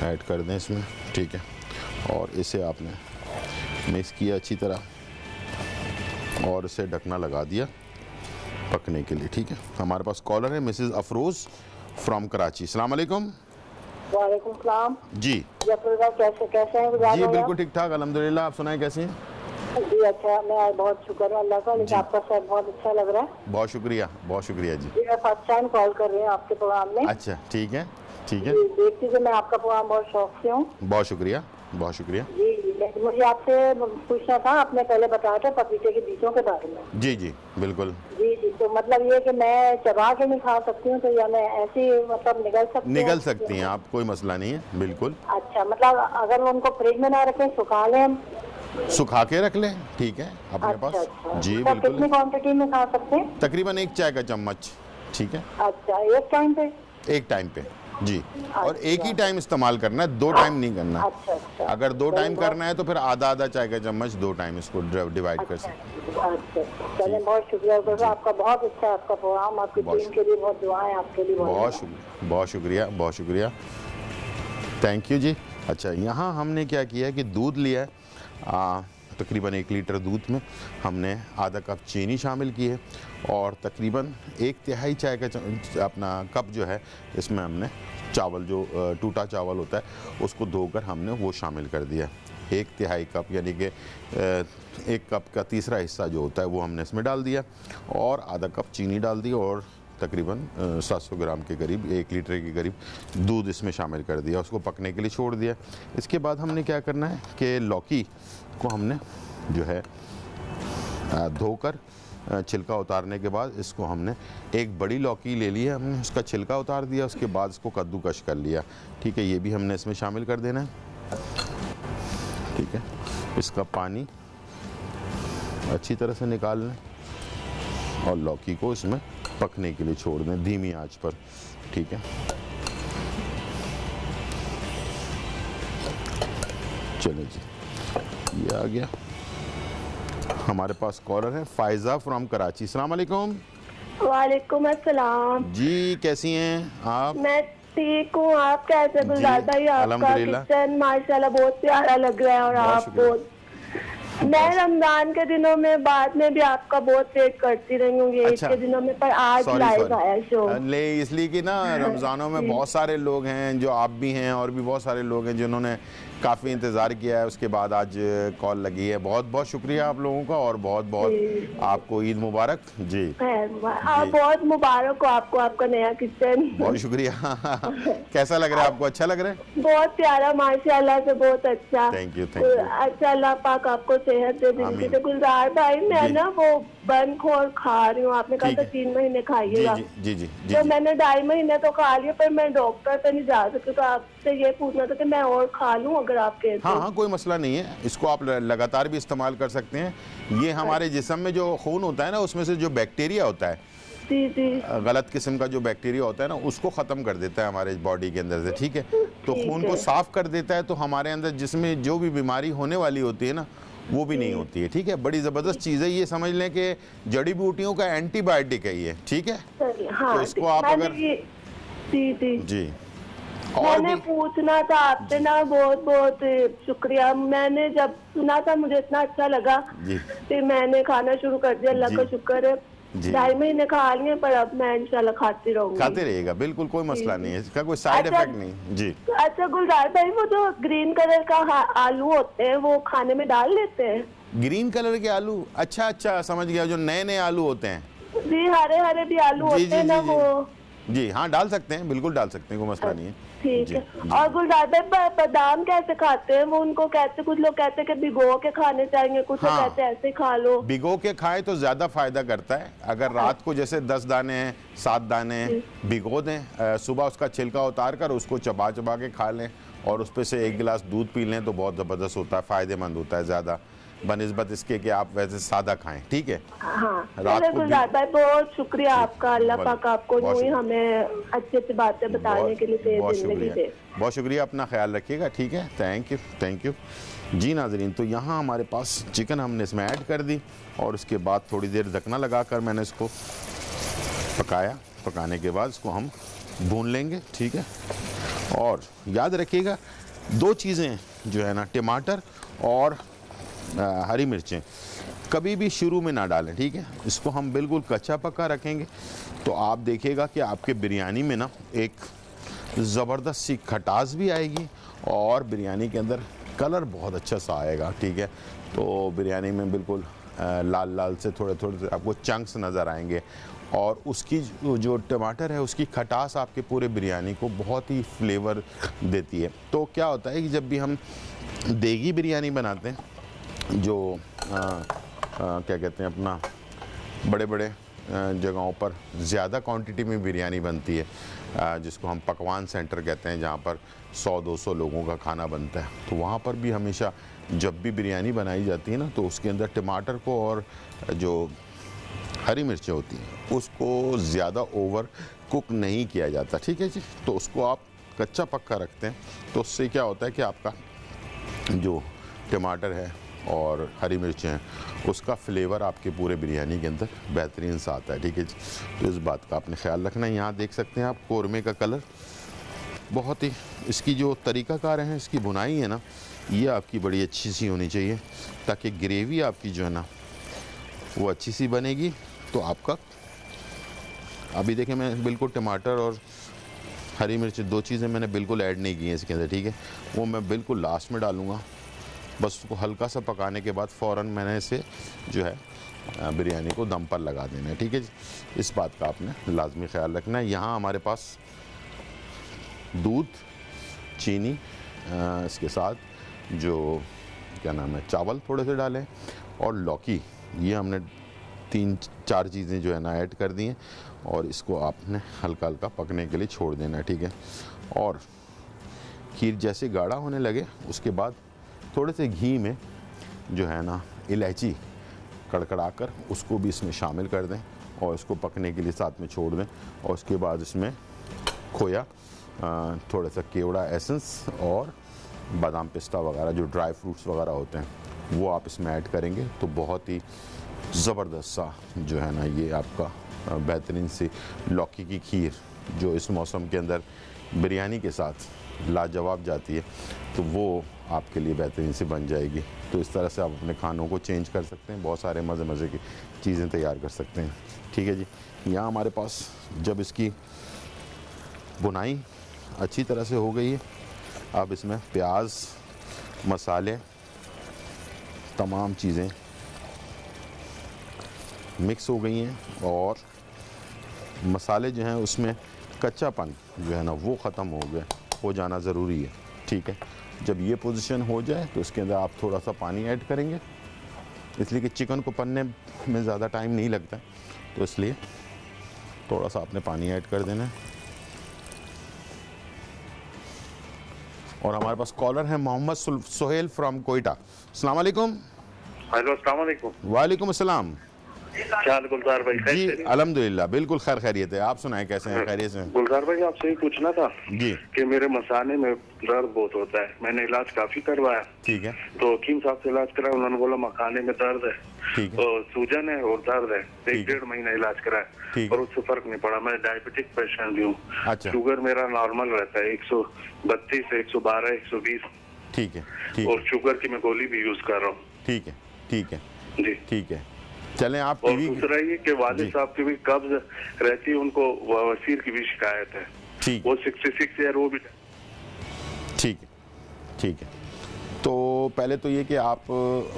ऐड कर दें इसमें, ठीक है। और इसे आपने मिक्स किया अच्छी तरह और इसे ढकना लगा दिया पकने के लिए, ठीक है। हमारे पास कॉलर है मिसेस अफरोज़ फ्रॉम कराची। अस्सलाम वालेकुम। वालेकुम सलाम जी। कैसे हैं? जी बिल्कुल ठीक ठाक अल्हम्दुलिल्लाह। आप सुनाएं कैसे हैं? जी अच्छा, मैं बहुत शुक्र है अल्लाह का, लेकिन आपका सर बहुत अच्छा लग रहा है। बहुत शुक्रिया जी। जी मैं फर्स्ट टाइम कॉल कर रही हूँ आपके प्रोग्राम में। अच्छा ठीक है। देखती हूँ, मैं आपका प्रोग्राम बहुत शौक से हूँ। बहुत शुक्रिया जी। मुझे आपसे पूछना था, आपने पहले बताया था पपीते के बीजों के बारे में। जी बिल्कुल। जी तो मतलब ये कि मैं चबा के नहीं खा सकती हूँ तो या मैं ऐसे मतलब निगल सकती हैं आप, कोई मसला नहीं है, बिल्कुल। अच्छा, मतलब अगर उनको फ्रिज में ना रखें, सुखा लें? सुखा के रख लें, ठीक है, अपने पास। अच्छा। जी तो बिल्कुल। कितनी क्वांटिटी में खा सकते हैं? तकरीबन 1 चाय का चम्मच, ठीक है। अच्छा, एक टाइम पे जी। और एक ही टाइम इस्तेमाल करना है, 2 टाइम नहीं करना। अच्छा। अगर 2 टाइम करना है तो फिर आधा चाय का चम्मच 2 टाइम इसको डिवाइड कर सकते हैं। अच्छा, चलिए बहुत शुक्रिया आपका, बहुत अच्छा आपका प्रोग्राम, आपकी टीम के लिए बहुत दुआएं, आपके लिए बहुत शुक्रिया, थैंक यू जी। अच्छा, यहाँ हमने क्या किया कि दूध लिया है, तकरीबन 1 लीटर दूध में हमने आधा कप चीनी शामिल की है और तकरीबन 1/3 चाय का अपना कप जो है इसमें हमने चावल, जो टूटा चावल होता है उसको धोकर हमने वो शामिल कर दिया। 1/3 कप यानी कि 1 कप का तीसरा हिस्सा जो होता है वो हमने इसमें डाल दिया और आधा कप चीनी डाल दी और तकरीबन 700 ग्राम के करीब, 1 लीटर के करीब दूध इसमें शामिल कर दिया। उसको पकने के लिए छोड़ दिया। इसके बाद हमने क्या करना है कि लौकी को हमने जो है धोकर छिलका उतारने के बाद इसको हमने, एक बड़ी लौकी ले ली है हमने, उसका छिलका उतार दिया, उसके बाद इसको कद्दूकश कर लिया, ठीक है। ये भी हमने इसमें शामिल कर देना है, ठीक है। इसका पानी अच्छी तरह से निकाल लें और लौकी को इसमें पकने के लिए छोड़ दें धीमी आंच पर, ठीक है। चलिए जी, ये आ गया। हमारे पास कॉलर है फायजा फ्रॉम कराची। अस्सलाम वालेकुम। वालेकुम अस्सलाम जी, कैसी हैं आप? मैं ठीक हूँ, आप कैसे? गुलजार भाई, आपका अल्हम्दुलिल्लाह। किचन माशाल्लाह बहुत प्यारा लग रहा है और आप बहुत मैं रमजान के दिनों में बाद में भी आपका बहुत वेट करती रही हूँ, ईद के दिनों में, पर आज लाइव आया शो। ले इसलिए कि ना रमजानों में बहुत सारे लोग हैं, जो आप भी हैं और भी बहुत सारे लोग हैं जिन्होंने काफ़ी इंतज़ार किया है, उसके बाद आज कॉल लगी है। बहुत बहुत शुक्रिया आप लोगों का और बहुत बहुत आपको ईद मुबारक। जी बहुत मुबारक हो आपको, आपका नया किचन। बहुत शुक्रिया। कैसा लग रहा है आपको? अच्छा लग रहा है? बहुत प्यारा, माशाल्लाह से बहुत अच्छा। थैंक यू अच्छा, अल्लाह पाक आपको सेहत दे जिंदगी दे। गुलजार भाई, मैं ना वो बन खोर खा रही हूँ, आपने कहा था 3 महीने खाइएगा। जी जी जी। तो मैंने 2.5 महीने तो खा लिया, पर मैं डॉक्टर पे नहीं जा सकती, तो आपसे ये पूछना था कि मैं और खा लूँ अगर आप कहते हैं। हाँ, कोई मसला नहीं है, इसको आप लगातार भी इस्तेमाल कर सकते हैं। ये हमारे जिस्म में जो खून होता है ना, उसमें से जो बैक्टीरिया होता है, गलत किस्म का जो बैक्टीरिया होता है ना, उसको ख़त्म कर देता है हमारे बॉडी के अंदर से। ठीक है, तो खून को साफ़ कर देता है, तो हमारे अंदर जिसमें जो भी बीमारी होने वाली होती है ना, वो भी नहीं होती है। ठीक है, बड़ी ज़बरदस्त चीज़ है, ये समझ लें कि जड़ी बूटियों का एंटीबायोटिक है ये। ठीक है, तो इसको आप अगर जी और मैंने पूछना था आपसे ना, बहुत बहुत शुक्रिया। मैंने जब सुना था मुझे इतना अच्छा लगा, फिर मैंने खाना शुरू कर दिया। अल्लाह का शुक्र है, 2.5 महीने खा लिए, पर अब मैं इंशाल्लाह खाती रहूंगी। खाते रहिएगा, बिल्कुल कोई मसला नहीं है, इसका कोई साइड इफेक्ट नहीं। जी अच्छा गुलजार भाई, वो जो ग्रीन कलर का आलू होते हैं वो खाने में डाल लेते हैं? ग्रीन कलर के आलू? अच्छा, समझ गया, जो नए नए आलू होते हैं। जी, हरे हरे भी आलू होते हैं ना वो। जी हाँ, डाल सकते हैं, बिल्कुल डाल सकते हैं, कोई मसला नहीं है। ठीक है। और गुलजार भाई, बादाम कैसे खाते हैं? वो उनको कहते, कुछ लोग कहते हैं कि भिगो के खाने चाहिए, कुछ लोग कहते हैं ऐसे खा लो। भिगो के खाएं तो ज्यादा फायदा करता है। अगर रात को जैसे 10 दाने हैं, 7 दाने हैं, भिगो दें, सुबह उसका छिलका उतार कर उसको चबा चबा के खा लें और उस पे से 1 गिलास दूध पी लें, तो बहुत जबरदस्त होता है, फायदेमंद होता है ज्यादा बनिस्बत इसके कि आप वैसे सादा खाएं। ठीक है, रात को गुलजार भाई बहुत शुक्रिया आपका, अल्लाह पाक आपको यूं ही हमें अच्छी अच्छी बातें बताने के लिए जिंदगी दे। बहुत शुक्रिया, अपना ख्याल रखिएगा। ठीक है, थैंक यू जी। नाजरीन, तो यहाँ हमारे पास चिकन हमने इसमें ऐड कर दी और उसके बाद थोड़ी देर ढकना लगाकर मैंने इसको पकाया। पकाने के बाद इसको हम भून लेंगे। ठीक है, और याद रखिएगा 2 चीज़ें जो है ना, टमाटर और हरी मिर्चें कभी भी शुरू में ना डालें। ठीक है, इसको हम बिल्कुल कच्चा पक्का रखेंगे, तो आप देखिएगा कि आपके बिरयानी में ना एक ज़बरदस्त सी खटास भी आएगी और बिरयानी के अंदर कलर बहुत अच्छा सा आएगा। ठीक है, तो बिरयानी में बिल्कुल लाल लाल से थोड़े थोड़े से आपको चंक्स नज़र आएंगे और उसकी जो टमाटर है उसकी खटास आपके पूरे बिरयानी को बहुत ही फ्लेवर देती है। तो क्या होता है कि जब भी हम देगी बिरयानी बनाते हैं, जो क्या कहते हैं, अपना बड़े बड़े जगहों पर ज़्यादा क्वांटिटी में बिरयानी बनती है, जिसको हम पकवान सेंटर कहते हैं, जहाँ पर 100-200 लोगों का खाना बनता है, तो वहाँ पर भी हमेशा जब भी बिरयानी बनाई जाती है ना, तो उसके अंदर टमाटर को और जो हरी मिर्चें होती हैं उसको ज़्यादा ओवर कुक नहीं किया जाता। ठीक है जी, तो उसको आप कच्चा पक्का रखते हैं, तो उससे क्या होता है कि आपका जो टमाटर है और हरी मिर्चें हैं उसका फ्लेवर आपके पूरे बिरयानी के अंदर बेहतरीन सा आता है। ठीक है जी, तो इस बात का आपने ख्याल रखना है। यहाँ देख सकते हैं आप कौरमे का कलर बहुत ही, इसकी जो तरीक़ाकार है, इसकी बुनाई है ना, ये आपकी बड़ी अच्छी सी होनी चाहिए, ताकि ग्रेवी आपकी जो है ना वो अच्छी सी बनेगी। तो आपका अभी देखें, मैं बिल्कुल टमाटर और हरी मिर्च 2 चीज़ें मैंने बिल्कुल ऐड नहीं की हैं इसके अंदर। ठीक है, वो मैं बिल्कुल लास्ट में डालूँगा। बस उसको हल्का सा पकाने के बाद फ़ौरन मैंने इसे जो है बिरयानी को दम पर लगा देना है। ठीक है जी, इस बात का आपने लाजमी ख्याल रखना है। यहाँ हमारे पास दूध, चीनी, इसके साथ जो क्या नाम है, चावल थोड़े से डालें और लौकी, ये हमने 3-4 चीज़ें जो है ना ऐड कर दी हैं और इसको आपने हल्का हल्का पकने के लिए छोड़ देना है। ठीक है, और खीर जैसे गाढ़ा होने लगे उसके बाद थोड़े से घी में जो है ना इलायची कड़कड़ाकर उसको भी इसमें शामिल कर दें और इसको पकने के लिए साथ में छोड़ दें। और उसके बाद इसमें खोया, थोड़ा सा केवड़ा एसेंस और बादाम पिस्ता वगैरह जो ड्राई फ्रूट्स वगैरह होते हैं वो आप इसमें ऐड करेंगे, तो बहुत ही ज़बरदस्त सा जो है ना ये आपका बेहतरीन सी लौकी की खीर जो इस मौसम के अंदर बिरयानी के साथ लाजवाब जाती है, तो वो आपके लिए बेहतरीन से बन जाएगी। तो इस तरह से आप अपने खानों को चेंज कर सकते हैं, बहुत सारे मज़े मज़े की चीज़ें तैयार कर सकते हैं। ठीक है जी। यहाँ हमारे पास जब इसकी बुनाई अच्छी तरह से हो गई है, अब इसमें प्याज, मसाले, तमाम चीज़ें मिक्स हो गई हैं और मसाले जो हैं उसमें कच्चापन जो है ना वो ख़त्म हो जाना ज़रूरी है। ठीक है। जब ये पोजीशन हो जाए तो इसके अंदर आप थोड़ा सा पानी ऐड करेंगे, इसलिए कि चिकन को पकने में ज़्यादा टाइम नहीं लगता, तो इसलिए थोड़ा सा आपने पानी ऐड कर देना है। और हमारे पास कॉलर है मोहम्मद सोहेल फ्रॉम कोयटा। अस्सलाम वालेकुम। हेलो, अस्सलाम वालेकुम। वालेकुम अस्सलाम। क्या हाल गुलजार भाई? जी अल्हम्दुलिल्लाह, बिल्कुल खैर खैरियत है। आप सुनाएं कैसे हैं? खैरियत से? गुलजार भाई, आपसे ही पूछना था जी कि मेरे मसाने में दर्द बहुत होता है। मैंने इलाज काफी करवाया। ठीक है। तो हकीम साहब से इलाज कराया, उन्होंने बोला मखाने में दर्द है, ठीक है, तो सूजन है और दर्द है। ठीक 1-1.5 महीना इलाज कराया ठीक और उससे फर्क नहीं पड़ा। मैं डायबिटिक पेशेंट भी हूँ। अच्छा। शुगर मेरा नॉर्मल रहता है 132, 112, 120। ठीक है, ठीक और है, शुगर की मैं गोली भी यूज कर रहा हूँ। ठीक है, ठीक है, जी। ठीक है। चलें आप और टीवी दूसरा ये कि वालिद साहब की भी कब्ज रहती है, उनको वसीर की भी शिकायत है। ठीक वो 66 ईयर, वो भी। ठीक है, ठीक है। तो पहले तो ये कि आप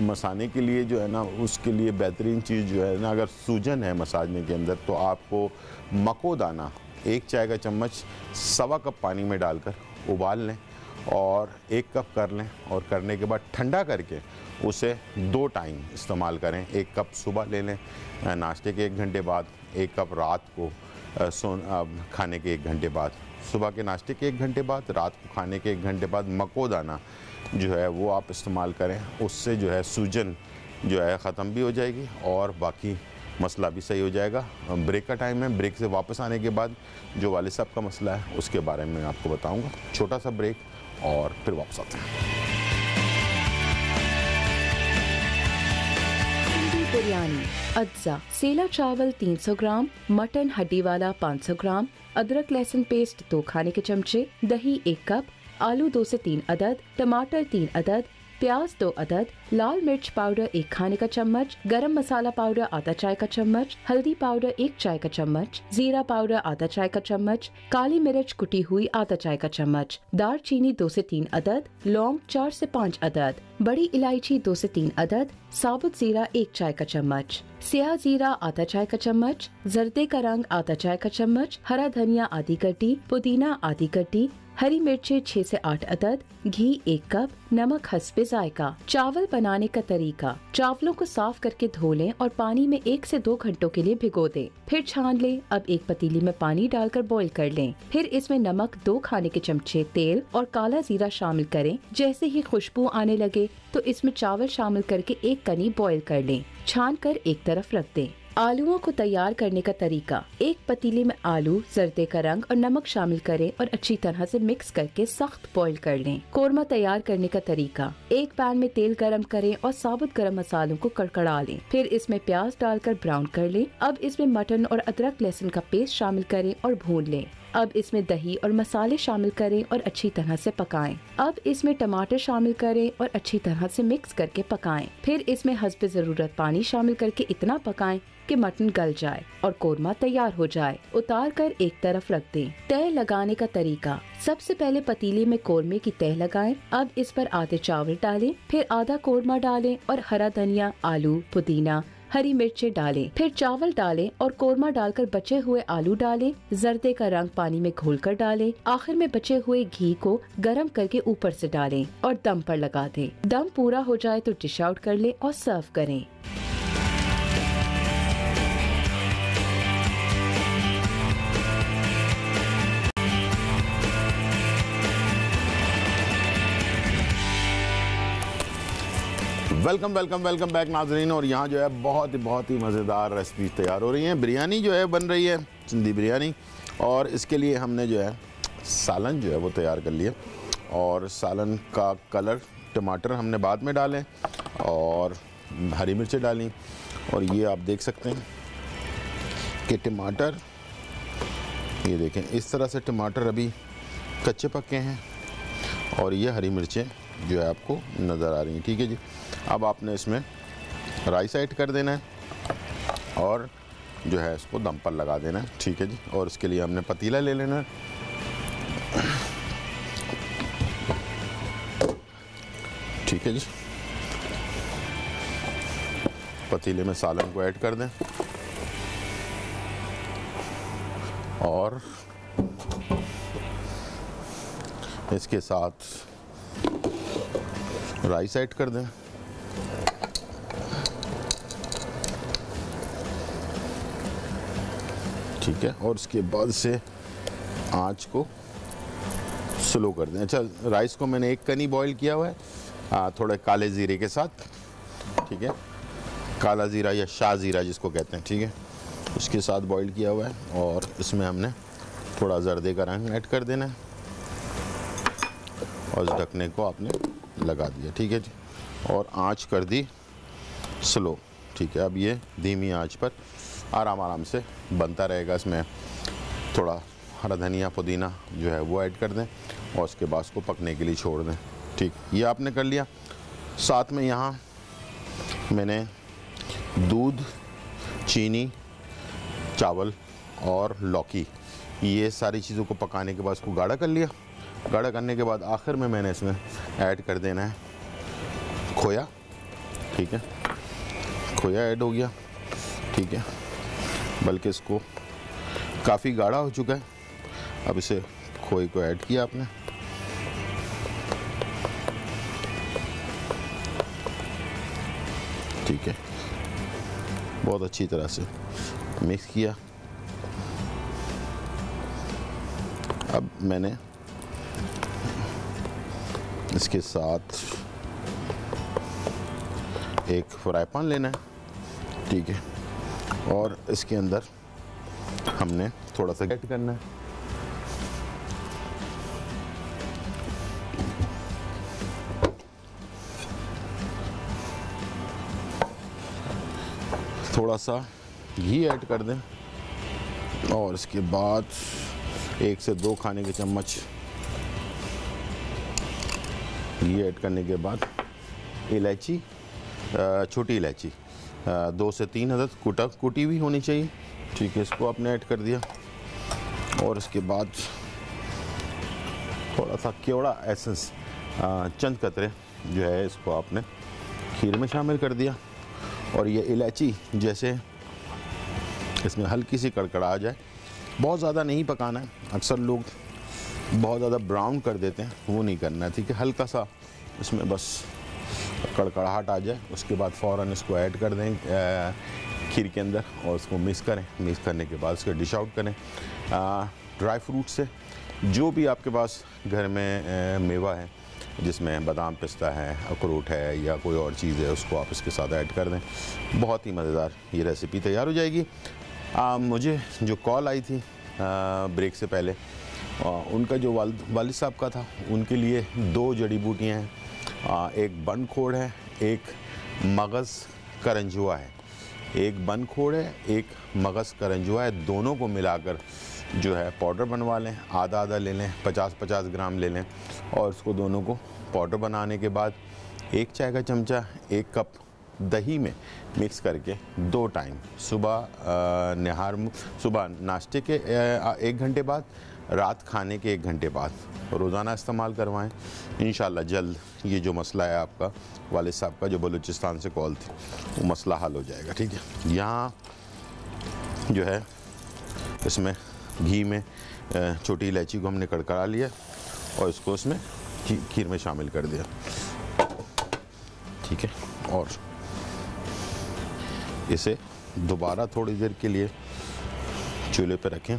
मसाने के लिए जो है ना उसके लिए बेहतरीन चीज़ जो है ना, अगर सूजन है मसाजने के अंदर तो आपको मको दाना 1 चाय का चम्मच 1.25 कप पानी में डालकर उबाल लें और 1 कप कर लें, और करने के बाद ठंडा करके उसे 2 टाइम इस्तेमाल करें। 1 कप सुबह ले लें नाश्ते के 1 घंटे बाद, 1 कप रात को खाने के 1 घंटे बाद, सुबह के नाश्ते के 1 घंटे बाद, रात को खाने के 1 घंटे बाद मको दाना जो है वो आप इस्तेमाल करें। उससे जो है सूजन जो है ख़त्म भी हो जाएगी और बाकी मसला भी सही हो जाएगा। ब्रेक का टाइम है, ब्रेक से वापस आने के बाद जो वालिद साहब का मसला है उसके बारे में आपको बताऊंगा। छोटा सा ब्रेक और फिर वापस आते हैं। बिरयानी अज्जा सेला चावल 300 ग्राम, मटन हड्डी वाला 500 ग्राम, अदरक लहसुन पेस्ट 2 खाने के चमचे, दही 1 कप, आलू 2 से 3 अदद, टमाटर 3 अदद, प्याज 2 अदद, लाल मिर्च पाउडर 1 खाने का चम्मच, गरम मसाला पाउडर आधा चाय का चम्मच, हल्दी पाउडर 1 चाय का चम्मच, जीरा पाउडर आधा चाय का चम्मच, काली मिर्च कुटी हुई आधा चाय का चम्मच, दालचीनी 2 से 3 अदद, लौंग 4 से 5 अदद, बड़ी इलायची 2 से 3 अदद, साबुत जीरा 1 चाय का चम्मच, स्याह जीरा आधा चाय का चम्मच, जर्दे का रंग आधा चाय का चम्मच, हरा धनिया आधी कटी, पुदीना आधी कटी, हरी मिर्चें 6 से 8 अदद, घी 1 कप, नमक हस्बे जायका। चावल बनाने का तरीका: चावलों को साफ करके धो लें और पानी में 1 से 2 घंटों के लिए भिगो दें, फिर छान लें। अब एक पतीली में पानी डालकर बॉईल कर लें, फिर इसमें नमक, 2 खाने के चमचे तेल और काला जीरा शामिल करें। जैसे ही खुशबू आने लगे तो इसमें चावल शामिल करके 1 कनी बॉईल कर लें, छान कर एक तरफ रख दें। आलूओं को तैयार करने का तरीका: एक पतीली में आलू, जर्दे का रंग और नमक शामिल करें और अच्छी तरह से मिक्स करके सख्त बॉईल कर लें। कोरमा तैयार करने का तरीका: एक पैन में तेल गरम करें और साबुत गरम मसालों को कड़कड़ा लें, फिर इसमें प्याज डालकर ब्राउन कर लें। अब इसमें मटन और अदरक लहसुन का पेस्ट शामिल करें और भून लें। अब इसमें दही और मसाले शामिल करें और अच्छी तरह से पकाएं। अब इसमें टमाटर शामिल करें और अच्छी तरह से मिक्स करके पकाएं। फिर इसमें हस्बे ज़रूरत पानी शामिल करके इतना पकाएं कि मटन गल जाए और कोरमा तैयार हो जाए। उतार कर एक तरफ रख दें। तह लगाने का तरीका: सबसे पहले पतीले में कोरमे की तह लगाएं। अब इस पर आधे चावल डालें, फिर आधा कोरमा डालें और हरा धनिया, आलू, पुदीना, हरी मिर्चें डालें, फिर चावल डालें और कोरमा डालकर बचे हुए आलू डालें। जर्दे का रंग पानी में घोलकर डालें। आखिर में बचे हुए घी को गरम करके ऊपर से डालें और दम पर लगा दें। दम पूरा हो जाए तो डिश आउट कर लें और सर्व करें। वेलकम वेलकम वेलकम बैक नाजरीन। और यहाँ जो है बहुत ही मज़ेदार रेसिपी तैयार हो रही है। बिरयानी जो है बन रही है, सिंधी बिरयानी। और इसके लिए हमने जो है सालन जो है वो तैयार कर लिया। और सालन का कलर, टमाटर हमने बाद में डालें और हरी मिर्चें डाली। और ये आप देख सकते हैं कि टमाटर, ये देखें इस तरह से टमाटर अभी कच्चे पक्के हैं और ये हरी मिर्चें जो है आपको नज़र आ रही हैं। ठीक है जी, अब आपने इसमें राइस ऐड कर देना है और जो है इसको दम पर लगा देना है। ठीक है जी, और इसके लिए हमने पतीला ले लेना है। ठीक है जी, पतीले में सालन को ऐड कर दें और इसके साथ राइस ऐड कर दें। ठीक है, और उसके बाद से आँच को स्लो कर दें। अच्छा, राइस को मैंने एक कनी बॉईल किया हुआ है थोड़े काले ज़ीरे के साथ। ठीक है, काला ज़ीरा या शाह ज़ीरा जिसको कहते हैं। ठीक है, उसके साथ बॉईल किया हुआ है और इसमें हमने थोड़ा जर्दे का रंग ऐड कर देना है और इस ढकने को आपने लगा दिया। ठीक है जी, और आँच कर दी स्लो। ठीक है, अब ये धीमी आंच पर आराम से बनता रहेगा। इसमें थोड़ा हरा धनिया पुदीना जो है वो ऐड कर दें और उसके बाद उसको पकने के लिए छोड़ दें। ठीक, ये आपने कर लिया। साथ में यहाँ मैंने दूध, चीनी, चावल और लौकी, ये सारी चीज़ों को पकाने के बाद उसको गाढ़ा कर लिया। गाढ़ा करने के बाद आखिर में मैंने इसमें ऐड कर देना है खोया। ठीक है, खोया ऐड हो गया। ठीक है, बल्कि इसको काफ़ी गाढ़ा हो चुका है। अब इसे खोए को ऐड किया आपने। ठीक है, बहुत अच्छी तरह से मिक्स किया। अब मैंने इसके साथ एक फ्राई पैन लेना है। ठीक है, और इसके अंदर हमने थोड़ा सा ऐड करना है। थोड़ा सा घी ऐड कर दें और इसके बाद 1 से 2 खाने के चम्मच घी ऐड करने के बाद इलायची, छोटी इलायची 2 से 3 अदद कुटी हुई होनी चाहिए। ठीक है, इसको आपने ऐड कर दिया और इसके बाद थोड़ा सा केवड़ा एसेंस, चंद कतरे जो है इसको आपने खीर में शामिल कर दिया। और ये इलायची जैसे इसमें हल्की सी कड़कड़ा आ जाए, बहुत ज़्यादा नहीं पकाना है। अक्सर लोग बहुत ज़्यादा ब्राउन कर देते हैं, वो नहीं करना है। ठीक है, हल्का सा इसमें बस कड़कड़ाहट आ जाए, उसके बाद फ़ौरन इसको ऐड कर दें खीर के अंदर और उसको मिक्स करें। मिक्स करने के बाद उसको डिश आउट करें। ड्राई फ्रूट से जो भी आपके पास घर में मेवा है, जिसमें बादाम, पिस्ता है, अखरोट है या कोई और चीज़ है, उसको आप इसके साथ ऐड कर दें। बहुत ही मज़ेदार ये रेसिपी तैयार हो जाएगी। मुझे जो कॉल आई थी ब्रेक से पहले, उनका जो वालिद साहब का था, उनके लिए 2 जड़ी बूटियाँ हैं। एक बनखोड़ है, एक मगज़ करंजुआ है। एक बनखोड़ है, एक मगज़ करंजुआ है। दोनों को मिलाकर जो है पाउडर बनवा लें। आधा आधा ले लें, 50-50 ग्राम ले लें और उसको दोनों को पाउडर बनाने के बाद 1 चाय का चमचा 1 कप दही में मिक्स करके 2 टाइम, सुबह नाश्ते के 1 घंटे बाद, रात खाने के 1 घंटे बाद रोज़ाना इस्तेमाल करवाएं। इंशाल्लाह जल्द ये जो मसला है आपका वालिद साहब का जो बलूचिस्तान से कॉल थी, वो मसला हल हो जाएगा। ठीक है, यहाँ जो है इसमें घी में छोटी इलायची को हमने कड़कड़ा लिया और इसको इसमें खीर में शामिल कर दिया। ठीक है, और इसे दोबारा थोड़ी देर के लिए चूल्हे पर रखें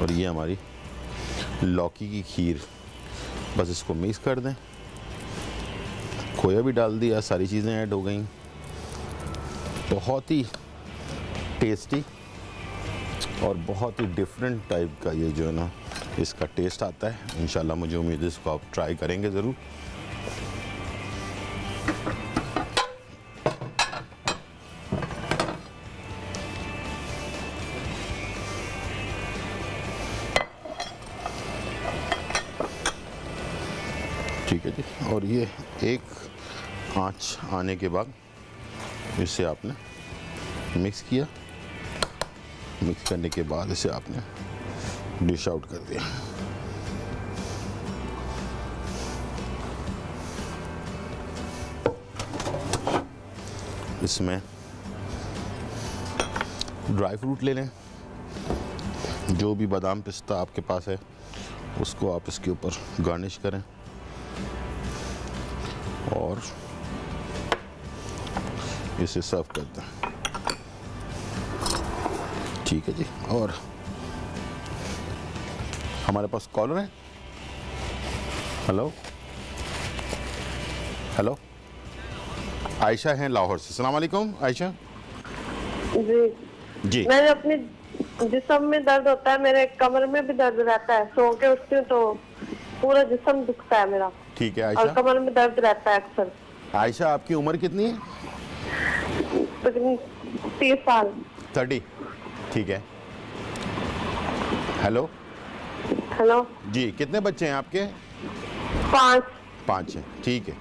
और ये हमारी लौकी की खीर, बस इसको मिक्स कर दें। खोया भी डाल दिया, सारी चीज़ें ऐड हो गई। बहुत ही टेस्टी और बहुत ही डिफरेंट टाइप का ये जो है ना इसका टेस्ट आता है। इंशाल्लाह मुझे उम्मीद है इसको आप ट्राई करेंगे ज़रूर। ठीक है जी। और ये एक आंच आने के बाद इसे आपने मिक्स किया, मिक्स करने के बाद इसे आपने डिश आउट कर दिया। इसमें ड्राई फ्रूट ले लें, जो भी बादाम पिस्ता आपके पास है उसको आप इसके ऊपर गार्निश करें और इसे सर्व कर दें। ठीक है जी। और हमारे पास कॉलर है। हेलो हेलो, आयशा हैं लाहौर से। अस्सलाम वालेकुम आयशा जी। जी। मैंने अपने जिस्म में दर्द होता है, मेरे कमर में भी दर्द रहता है, सो के उठती हूँ तो पूरा जिस्म दुखता है मेरा। ठीक है और आयशा। कमर में दर्द रहता है अक्सर। आयशा आपकी उम्र कितनी है? 30 साल। 30। ठीक है। हेलो हेलो जी, कितने बच्चे हैं आपके? 5 हैं। ठीक है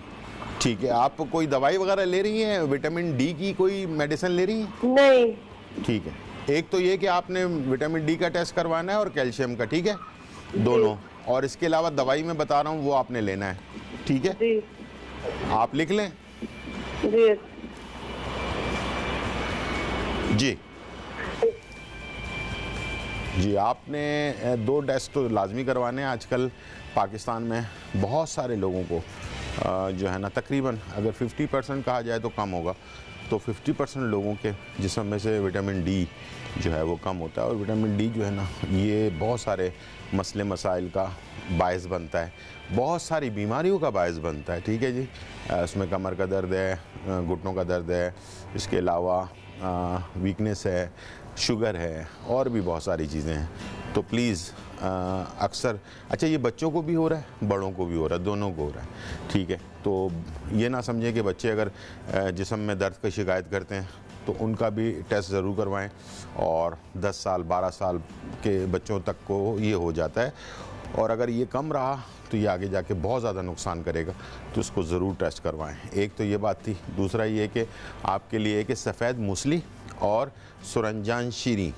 ठीक है। आप कोई दवाई वगैरह ले रही हैं, विटामिन डी की कोई मेडिसिन ले रही हैं? नहीं। ठीक है। एक तो ये कि आपने विटामिन डी का टेस्ट करवाना है और कैल्शियम का, ठीक है, दोनों। और इसके अलावा दवाई मैं बता रहा हूँ वो आपने लेना है, ठीक है? जी आप लिख लें। जी जी जी। आपने 2 टेस्ट तो लाजमी करवाने हैं। आजकल पाकिस्तान में बहुत सारे लोगों को जो है ना, तकरीबन अगर 50% कहा जाए तो कम होगा, तो 50% लोगों के जिस्म में से विटामिन डी जो है वो कम होता है। और विटामिन डी जो है ना, ये बहुत सारे मसले मसाइल का बायस बनता है, बहुत सारी बीमारियों का बायस बनता है, ठीक है जी। उसमें कमर का दर्द है, घुटनों का दर्द है, इसके अलावा वीकनेस है, शुगर है, और भी बहुत सारी चीज़ें हैं। तो प्लीज़ अक्सर, अच्छा ये बच्चों को भी हो रहा है, बड़ों को भी हो रहा है, दोनों को हो रहा है, ठीक है। तो ये ना समझें कि बच्चे अगर जिस्म में दर्द की शिकायत करते हैं तो उनका भी टेस्ट ज़रूर करवाएं। और 10 साल 12 साल के बच्चों तक को ये हो जाता है, और अगर ये कम रहा तो ये आगे जाके बहुत ज़्यादा नुकसान करेगा, तो इसको ज़रूर टेस्ट करवाएं। एक तो ये बात थी। दूसरा ये कि आपके लिए कि सफ़ेद मूसली और सुरंजान शीरी,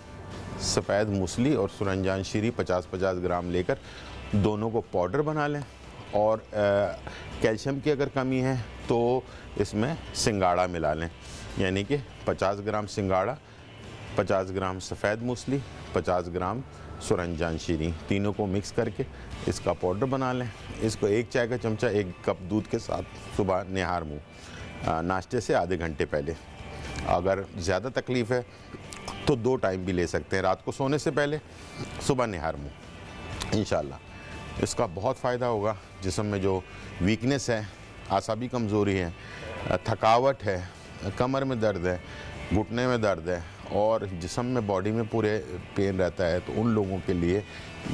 सफ़ेद मूसली और सुरंजान शीरी 50-50 ग्राम लेकर दोनों को पाउडर बना लें। और कैल्शियम की अगर कमी है तो इसमें सिंगाड़ा मिला लें, यानी कि 50 ग्राम सिंगाड़ा, 50 ग्राम सफ़ेद मूसली, 50 ग्राम सुरंजान शीरी, तीनों को मिक्स करके इसका पाउडर बना लें। इसको 1 चाय का चमचा 1 कप दूध के साथ सुबह निहार मुँह, नाश्ते से आधे घंटे पहले। अगर ज़्यादा तकलीफ़ है तो 2 टाइम भी ले सकते हैं, रात को सोने से पहले, सुबह निहार मुँह। इंशाल्लाह इसका बहुत फ़ायदा होगा। जिस्म में जो वीकनेस है, आसाबी कमज़ोरी है, थकावट है, कमर में दर्द है, घुटने में दर्द है और जिस्म में, बॉडी में पूरे पेन रहता है, तो उन लोगों के लिए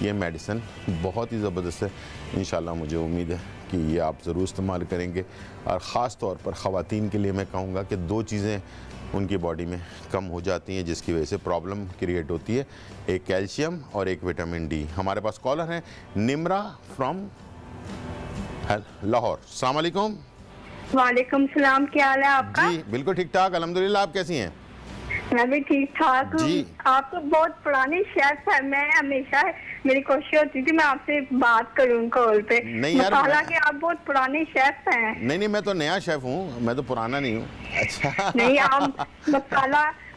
ये मेडिसिन बहुत ही ज़बरदस्त है। इंशाल्लाह मुझे उम्मीद है कि ये आप ज़रूर इस्तेमाल करेंगे। और ख़ास तौर पर ख़वातीन के लिए मैं कहूँगा कि 2 चीज़ें उनकी बॉडी में कम हो जाती हैं जिसकी वजह से प्रॉब्लम क्रिएट होती है, एक कैल्शियम और एक विटामिन डी। हमारे पास कॉलर हैं निम्रा फ्रॉम लाहौर। अस्सलाम वालेकुम। वालेकुम सलाम, क्या हाल है आपका? जी बिल्कुल ठीक ठाक, अल्हम्दुलिल्लाह। आप कैसी हैं? मैं भी ठीक ठाक हूँ। जी। आप तो बहुत पुराने शेफ है। मैं हमेशा, मेरी कोशिश होती थी मैं आपसे बात करूँ कॉल पे। नहीं यार, मसाला के आप बहुत पुराने शेफ हैं। नहीं, मैं तो नया शेफ हूँ, मैं तो पुराना नहीं हूँ। अच्छा नहीं, आप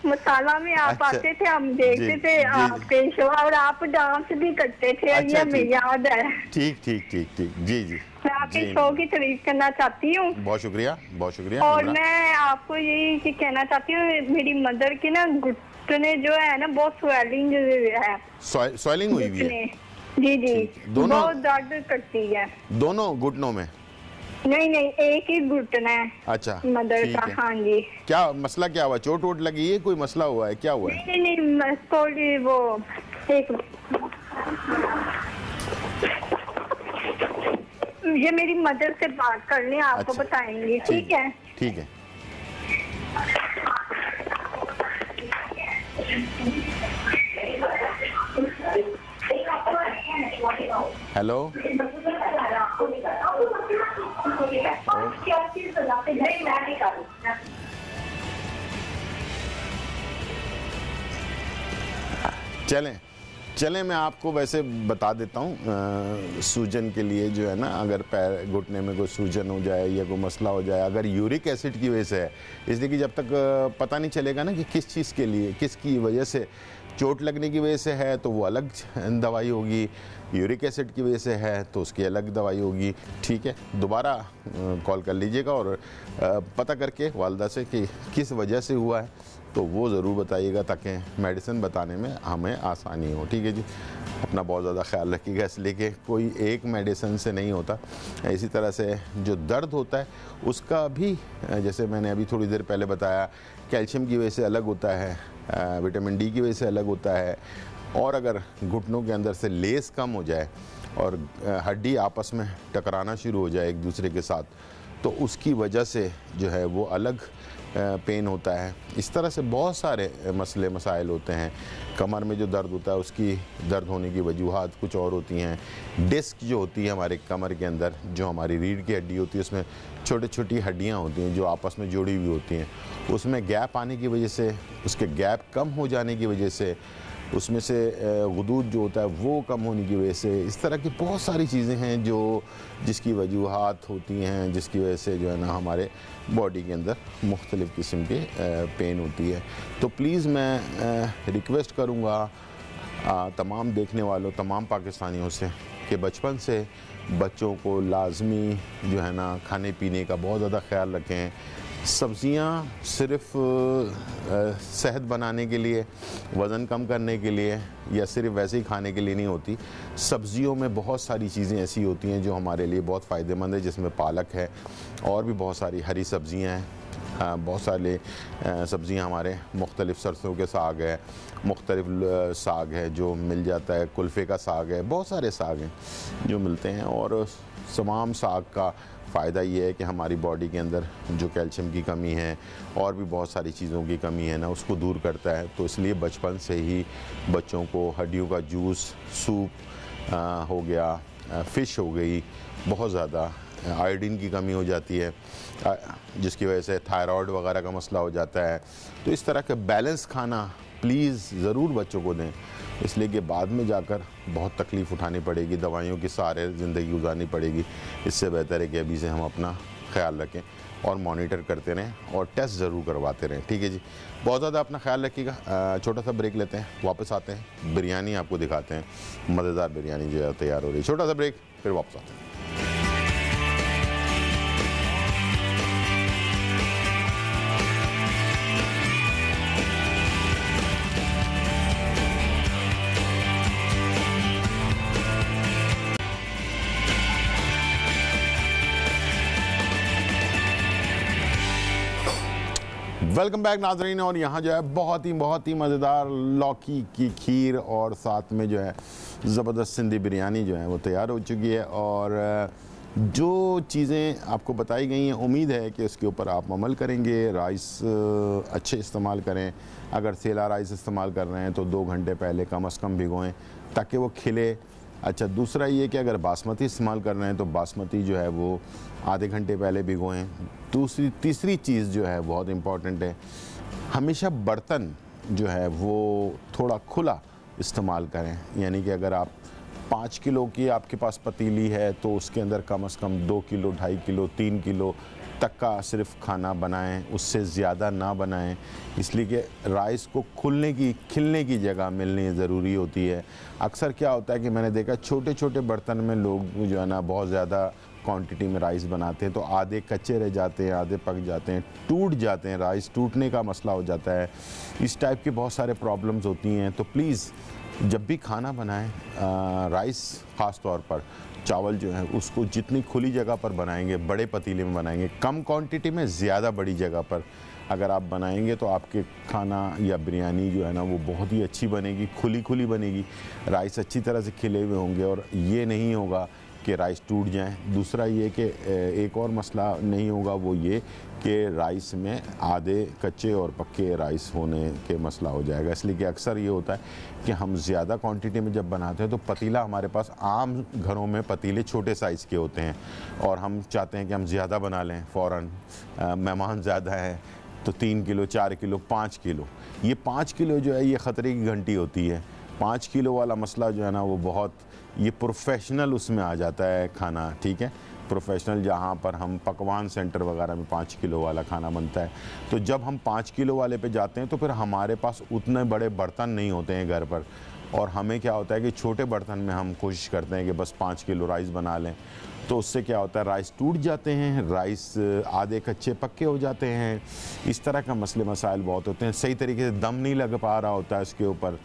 मसाला में आप अच्छा। आते थे, हम देखते थे आपके शो, और आप डांस भी करते थे। अच्छा, ये हमें याद है। ठीक। जी मैं आपके शो की तारीफ करना चाहती हूँ। बहुत शुक्रिया, बहुत शुक्रिया। और मैं आपको यही कहना चाहती हूँ, मेरी मदर की ना घुटने जो है ना, बहुत स्वेलिंग है। स्वेलिंग हुई हुई है? जी, दोनों? बहुत दर्द करती है। दोनों घुटनों में? नहीं, एक ही घुटना है। अच्छा, मदर का। हाँ जी। क्या मसला, क्या हुआ? चोट वोट लगी है, कोई मसला हुआ है, क्या हुआ है? नहीं, थोड़ी वो एक, ये मेरी मदर से बात करनी, आपको अच्छा, बताएंगे। ठीक है? ठीक है। हेलो चलें चलें मैं आपको वैसे बता देता हूँ सूजन के लिए जो है ना, अगर पैर घुटने में कोई सूजन हो जाए या कोई मसला हो जाए, अगर यूरिक एसिड की वजह से है, इसलिए कि जब तक पता नहीं चलेगा ना कि किस चीज़ के लिए, किसकी वजह से, चोट लगने की वजह से है तो वो अलग दवाई होगी, यूरिक एसिड की वजह से है तो उसकी अलग दवाई होगी। ठीक है, दोबारा कॉल कर लीजिएगा और पता करके वालदा से कि किस वजह से हुआ है तो वो ज़रूर बताइएगा ताकि मेडिसिन बताने में हमें आसानी हो। ठीक है जी, अपना बहुत ज़्यादा ख्याल रखिएगा, इसलिए कि कोई एक मेडिसिन से नहीं होता। इसी तरह से जो दर्द होता है उसका भी, जैसे मैंने अभी थोड़ी देर पहले बताया, कैल्शियम की वजह से अलग होता है, विटामिन डी की वजह से अलग होता है, और अगर घुटनों के अंदर से लेस कम हो जाए और हड्डी आपस में टकराना शुरू हो जाए एक दूसरे के साथ तो उसकी वजह से जो है वो अलग पेन होता है। इस तरह से बहुत सारे मसले मसाइल होते हैं। कमर में जो दर्द होता है उसकी दर्द होने की वजूहात कुछ और होती हैं। डिस्क जो होती है हमारे कमर के अंदर, जो हमारी रीढ़ की हड्डी होती है, उसमें छोटी छोटी हड्डियां होती हैं जो आपस में जुड़ी हुई होती हैं, उसमें गैप आने की वजह से, उसके गैप कम हो जाने की वजह से, उसमें से गुदूद जो होता है वो कम होने की वजह से, इस तरह की बहुत सारी चीज़ें हैं जो जिसकी वजूहात होती हैं, जिसकी वजह से जो है ना हमारे बॉडी के अंदर मुख्तलिफ़ किस्म के पेन होती है। तो प्लीज़ मैं रिक्वेस्ट करूँगा तमाम देखने वालों, तमाम पाकिस्तानियों से कि बचपन से बच्चों को लाजमी जो है ना खाने पीने का बहुत ज़्यादा ख्याल रखें। सब्ज़ियाँ सिर्फ़ सेहत बनाने के लिए, वज़न कम करने के लिए या सिर्फ वैसे ही खाने के लिए नहीं होती। सब्ज़ियों में बहुत सारी चीज़ें ऐसी होती हैं जो हमारे लिए बहुत फ़ायदेमंद है, जिसमें पालक है और भी बहुत सारी हरी सब्ज़ियाँ हैं। बहुत सारे सब्ज़ियाँ हमारे मुख्तलिफ़, सरसों के साग है, मुख्तलिफ़ साग है जो मिल जाता है, कुल्फ़े का साग है, बहुत सारे साग हैं जो मिलते हैं। और तमाम साग का फ़ायदा ये है कि हमारी बॉडी के अंदर जो कैल्शियम की कमी है और भी बहुत सारी चीज़ों की कमी है ना, उसको दूर करता है। तो इसलिए बचपन से ही बच्चों को हड्डियों का जूस, सूप हो गया, फ़िश हो गई, बहुत ज़्यादा आयोडीन की कमी हो जाती है जिसकी वजह से थायराइड वगैरह का मसला हो जाता है। तो इस तरह का बैलेंस खाना प्लीज़ ज़रूर बच्चों को दें, इसलिए कि बाद में जाकर बहुत तकलीफ़ उठानी पड़ेगी, दवाइयों के सहारे ज़िंदगी गुजारनी पड़ेगी। इससे बेहतर है कि अभी से हम अपना ख्याल रखें और मॉनिटर करते रहें और टेस्ट ज़रूर करवाते रहें। ठीक है जी, बहुत ज़्यादा अपना ख्याल रखिएगा। छोटा सा ब्रेक लेते हैं, वापस आते हैं, बिरयानी आपको दिखाते हैं, मज़ेदार बिरयानी जो है तैयार हो रही है। छोटा सा ब्रेक, फिर वापस आते हैं। वेलकम बैक नाज़रीन। और यहाँ जो है बहुत ही मज़ेदार लौकी की खीर और साथ में जो है ज़बरदस्त सिंधी बिरयानी जो है वो तैयार हो चुकी है। और जो चीज़ें आपको बताई गई हैं, उम्मीद है कि उसके ऊपर आप अमल करेंगे। राइस अच्छे इस्तेमाल करें, अगर सेला राइस इस्तेमाल कर रहे हैं तो 2 घंटे पहले कम से कम भिगोएं ताकि वो खिले। अच्छा, दूसरा ये कि अगर बासमती इस्तेमाल कर रहे हैं तो बासमती जो है वो आधे घंटे पहले भिगोएं। तीसरी चीज़ जो है बहुत इम्पॉर्टेंट है, हमेशा बर्तन जो है वो थोड़ा खुला इस्तेमाल करें। यानी कि अगर आप 5 किलो की आपके पास पतीली है तो उसके अंदर कम से कम 2 किलो, 2.5 किलो, 3 किलो तक का सिर्फ खाना बनाएं, उससे ज़्यादा ना बनाएं, इसलिए कि राइस को खिलने की जगह मिलनी ज़रूरी होती है। अक्सर क्या होता है कि मैंने देखा छोटे छोटे बर्तन में लोग जो है ना बहुत ज़्यादा क्वांटिटी में राइस बनाते हैं तो आधे कच्चे रह जाते हैं, आधे पक जाते हैं, टूट जाते हैं, राइस टूटने का मसला हो जाता है। इस टाइप की बहुत सारे प्रॉब्लम्स होती हैं। तो प्लीज़ जब भी खाना बनाएं, राइस ख़ास तौर पर, चावल जो है उसको जितनी खुली जगह पर बनाएंगे, बड़े पतीले में बनाएंगे, कम क्वांटिटी में ज़्यादा बड़ी जगह पर अगर आप बनाएंगे तो आपके खाना या बिरयानी जो है ना वो बहुत ही अच्छी बनेगी, खुली बनेगी, राइस अच्छी तरह से खिले हुए होंगे और ये नहीं होगा कि राइस टूट जाएं। दूसरा ये कि एक और मसला नहीं होगा, वो ये कि राइस में आधे कच्चे और पक्के राइस होने के मसला हो जाएगा। इसलिए कि अक्सर ये होता है कि हम ज़्यादा क्वांटिटी में जब बनाते हैं तो पतीला, हमारे पास आम घरों में पतीले छोटे साइज़ के होते हैं और हम चाहते हैं कि हम ज़्यादा बना लें फ़ौरन, मेहमान ज़्यादा हैं तो 3 किलो, 4 किलो, 5 किलो। ये 5 किलो जो है ये ख़तरे की घंटी होती है। 5 किलो वाला मसला जो है ना वो बहुत, ये प्रोफेशनल उसमें आ जाता है खाना, ठीक है, प्रोफेशनल, जहाँ पर हम पकवान सेंटर वगैरह में 5 किलो वाला खाना बनता है। तो जब हम 5 किलो वाले पे जाते हैं तो फिर हमारे पास उतने बड़े बर्तन नहीं होते हैं घर पर, और हमें क्या होता है कि छोटे बर्तन में हम कोशिश करते हैं कि बस 5 किलो राइस बना लें। तो उससे क्या होता है, राइस टूट जाते हैं, राइस आधे कच्चे पक्के हो जाते हैं, इस तरह का मसले मसाइल बहुत होते हैं। सही तरीके से दम नहीं लग पा रहा होता है इसके ऊपर।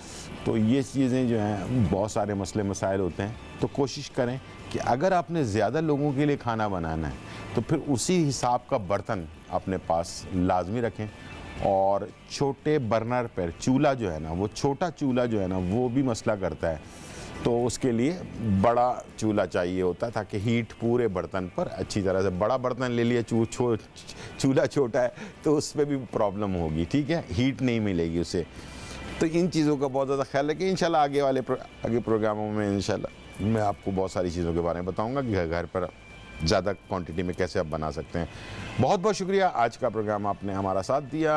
तो ये चीज़ें जो हैं बहुत सारे मसले मसाइल होते हैं। तो कोशिश करें कि अगर आपने ज़्यादा लोगों के लिए खाना बनाना है तो फिर उसी हिसाब का बर्तन अपने पास लाजमी रखें, और छोटे बर्नर पर चूल्हा जो है ना, वो छोटा चूल्हा जो है ना वो भी मसला करता है। तो उसके लिए बड़ा चूल्हा चाहिए होता है ताकि हीट पूरे बर्तन पर अच्छी तरह से, बड़ा बर्तन ले लिया, चूल्हा छोटा है तो उस पर भी प्रॉब्लम होगी, ठीक है, हीट नहीं मिलेगी उसे। तो इन चीज़ों का बहुत ज़्यादा ख्याल रखें। इंशाल्लाह आगे प्रोग्रामों में इंशाल्लाह मैं आपको बहुत सारी चीज़ों के बारे में बताऊँगा कि घर पर ज़्यादा क्वांटिटी में कैसे आप बना सकते हैं। बहुत बहुत शुक्रिया, आज का प्रोग्राम आपने हमारा साथ दिया,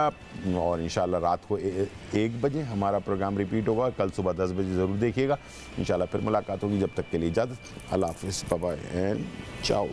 और इंशाल्लाह रात को 1 बजे हमारा प्रोग्राम रिपीट होगा। कल सुबह 10 बजे ज़रूर देखिएगा। इंशाल्लाह फिर मुलाकात होगी। जब तक के लिए इजाज़त, अल्लाह हाफ़िज़, बाय बाय एंड चाओ।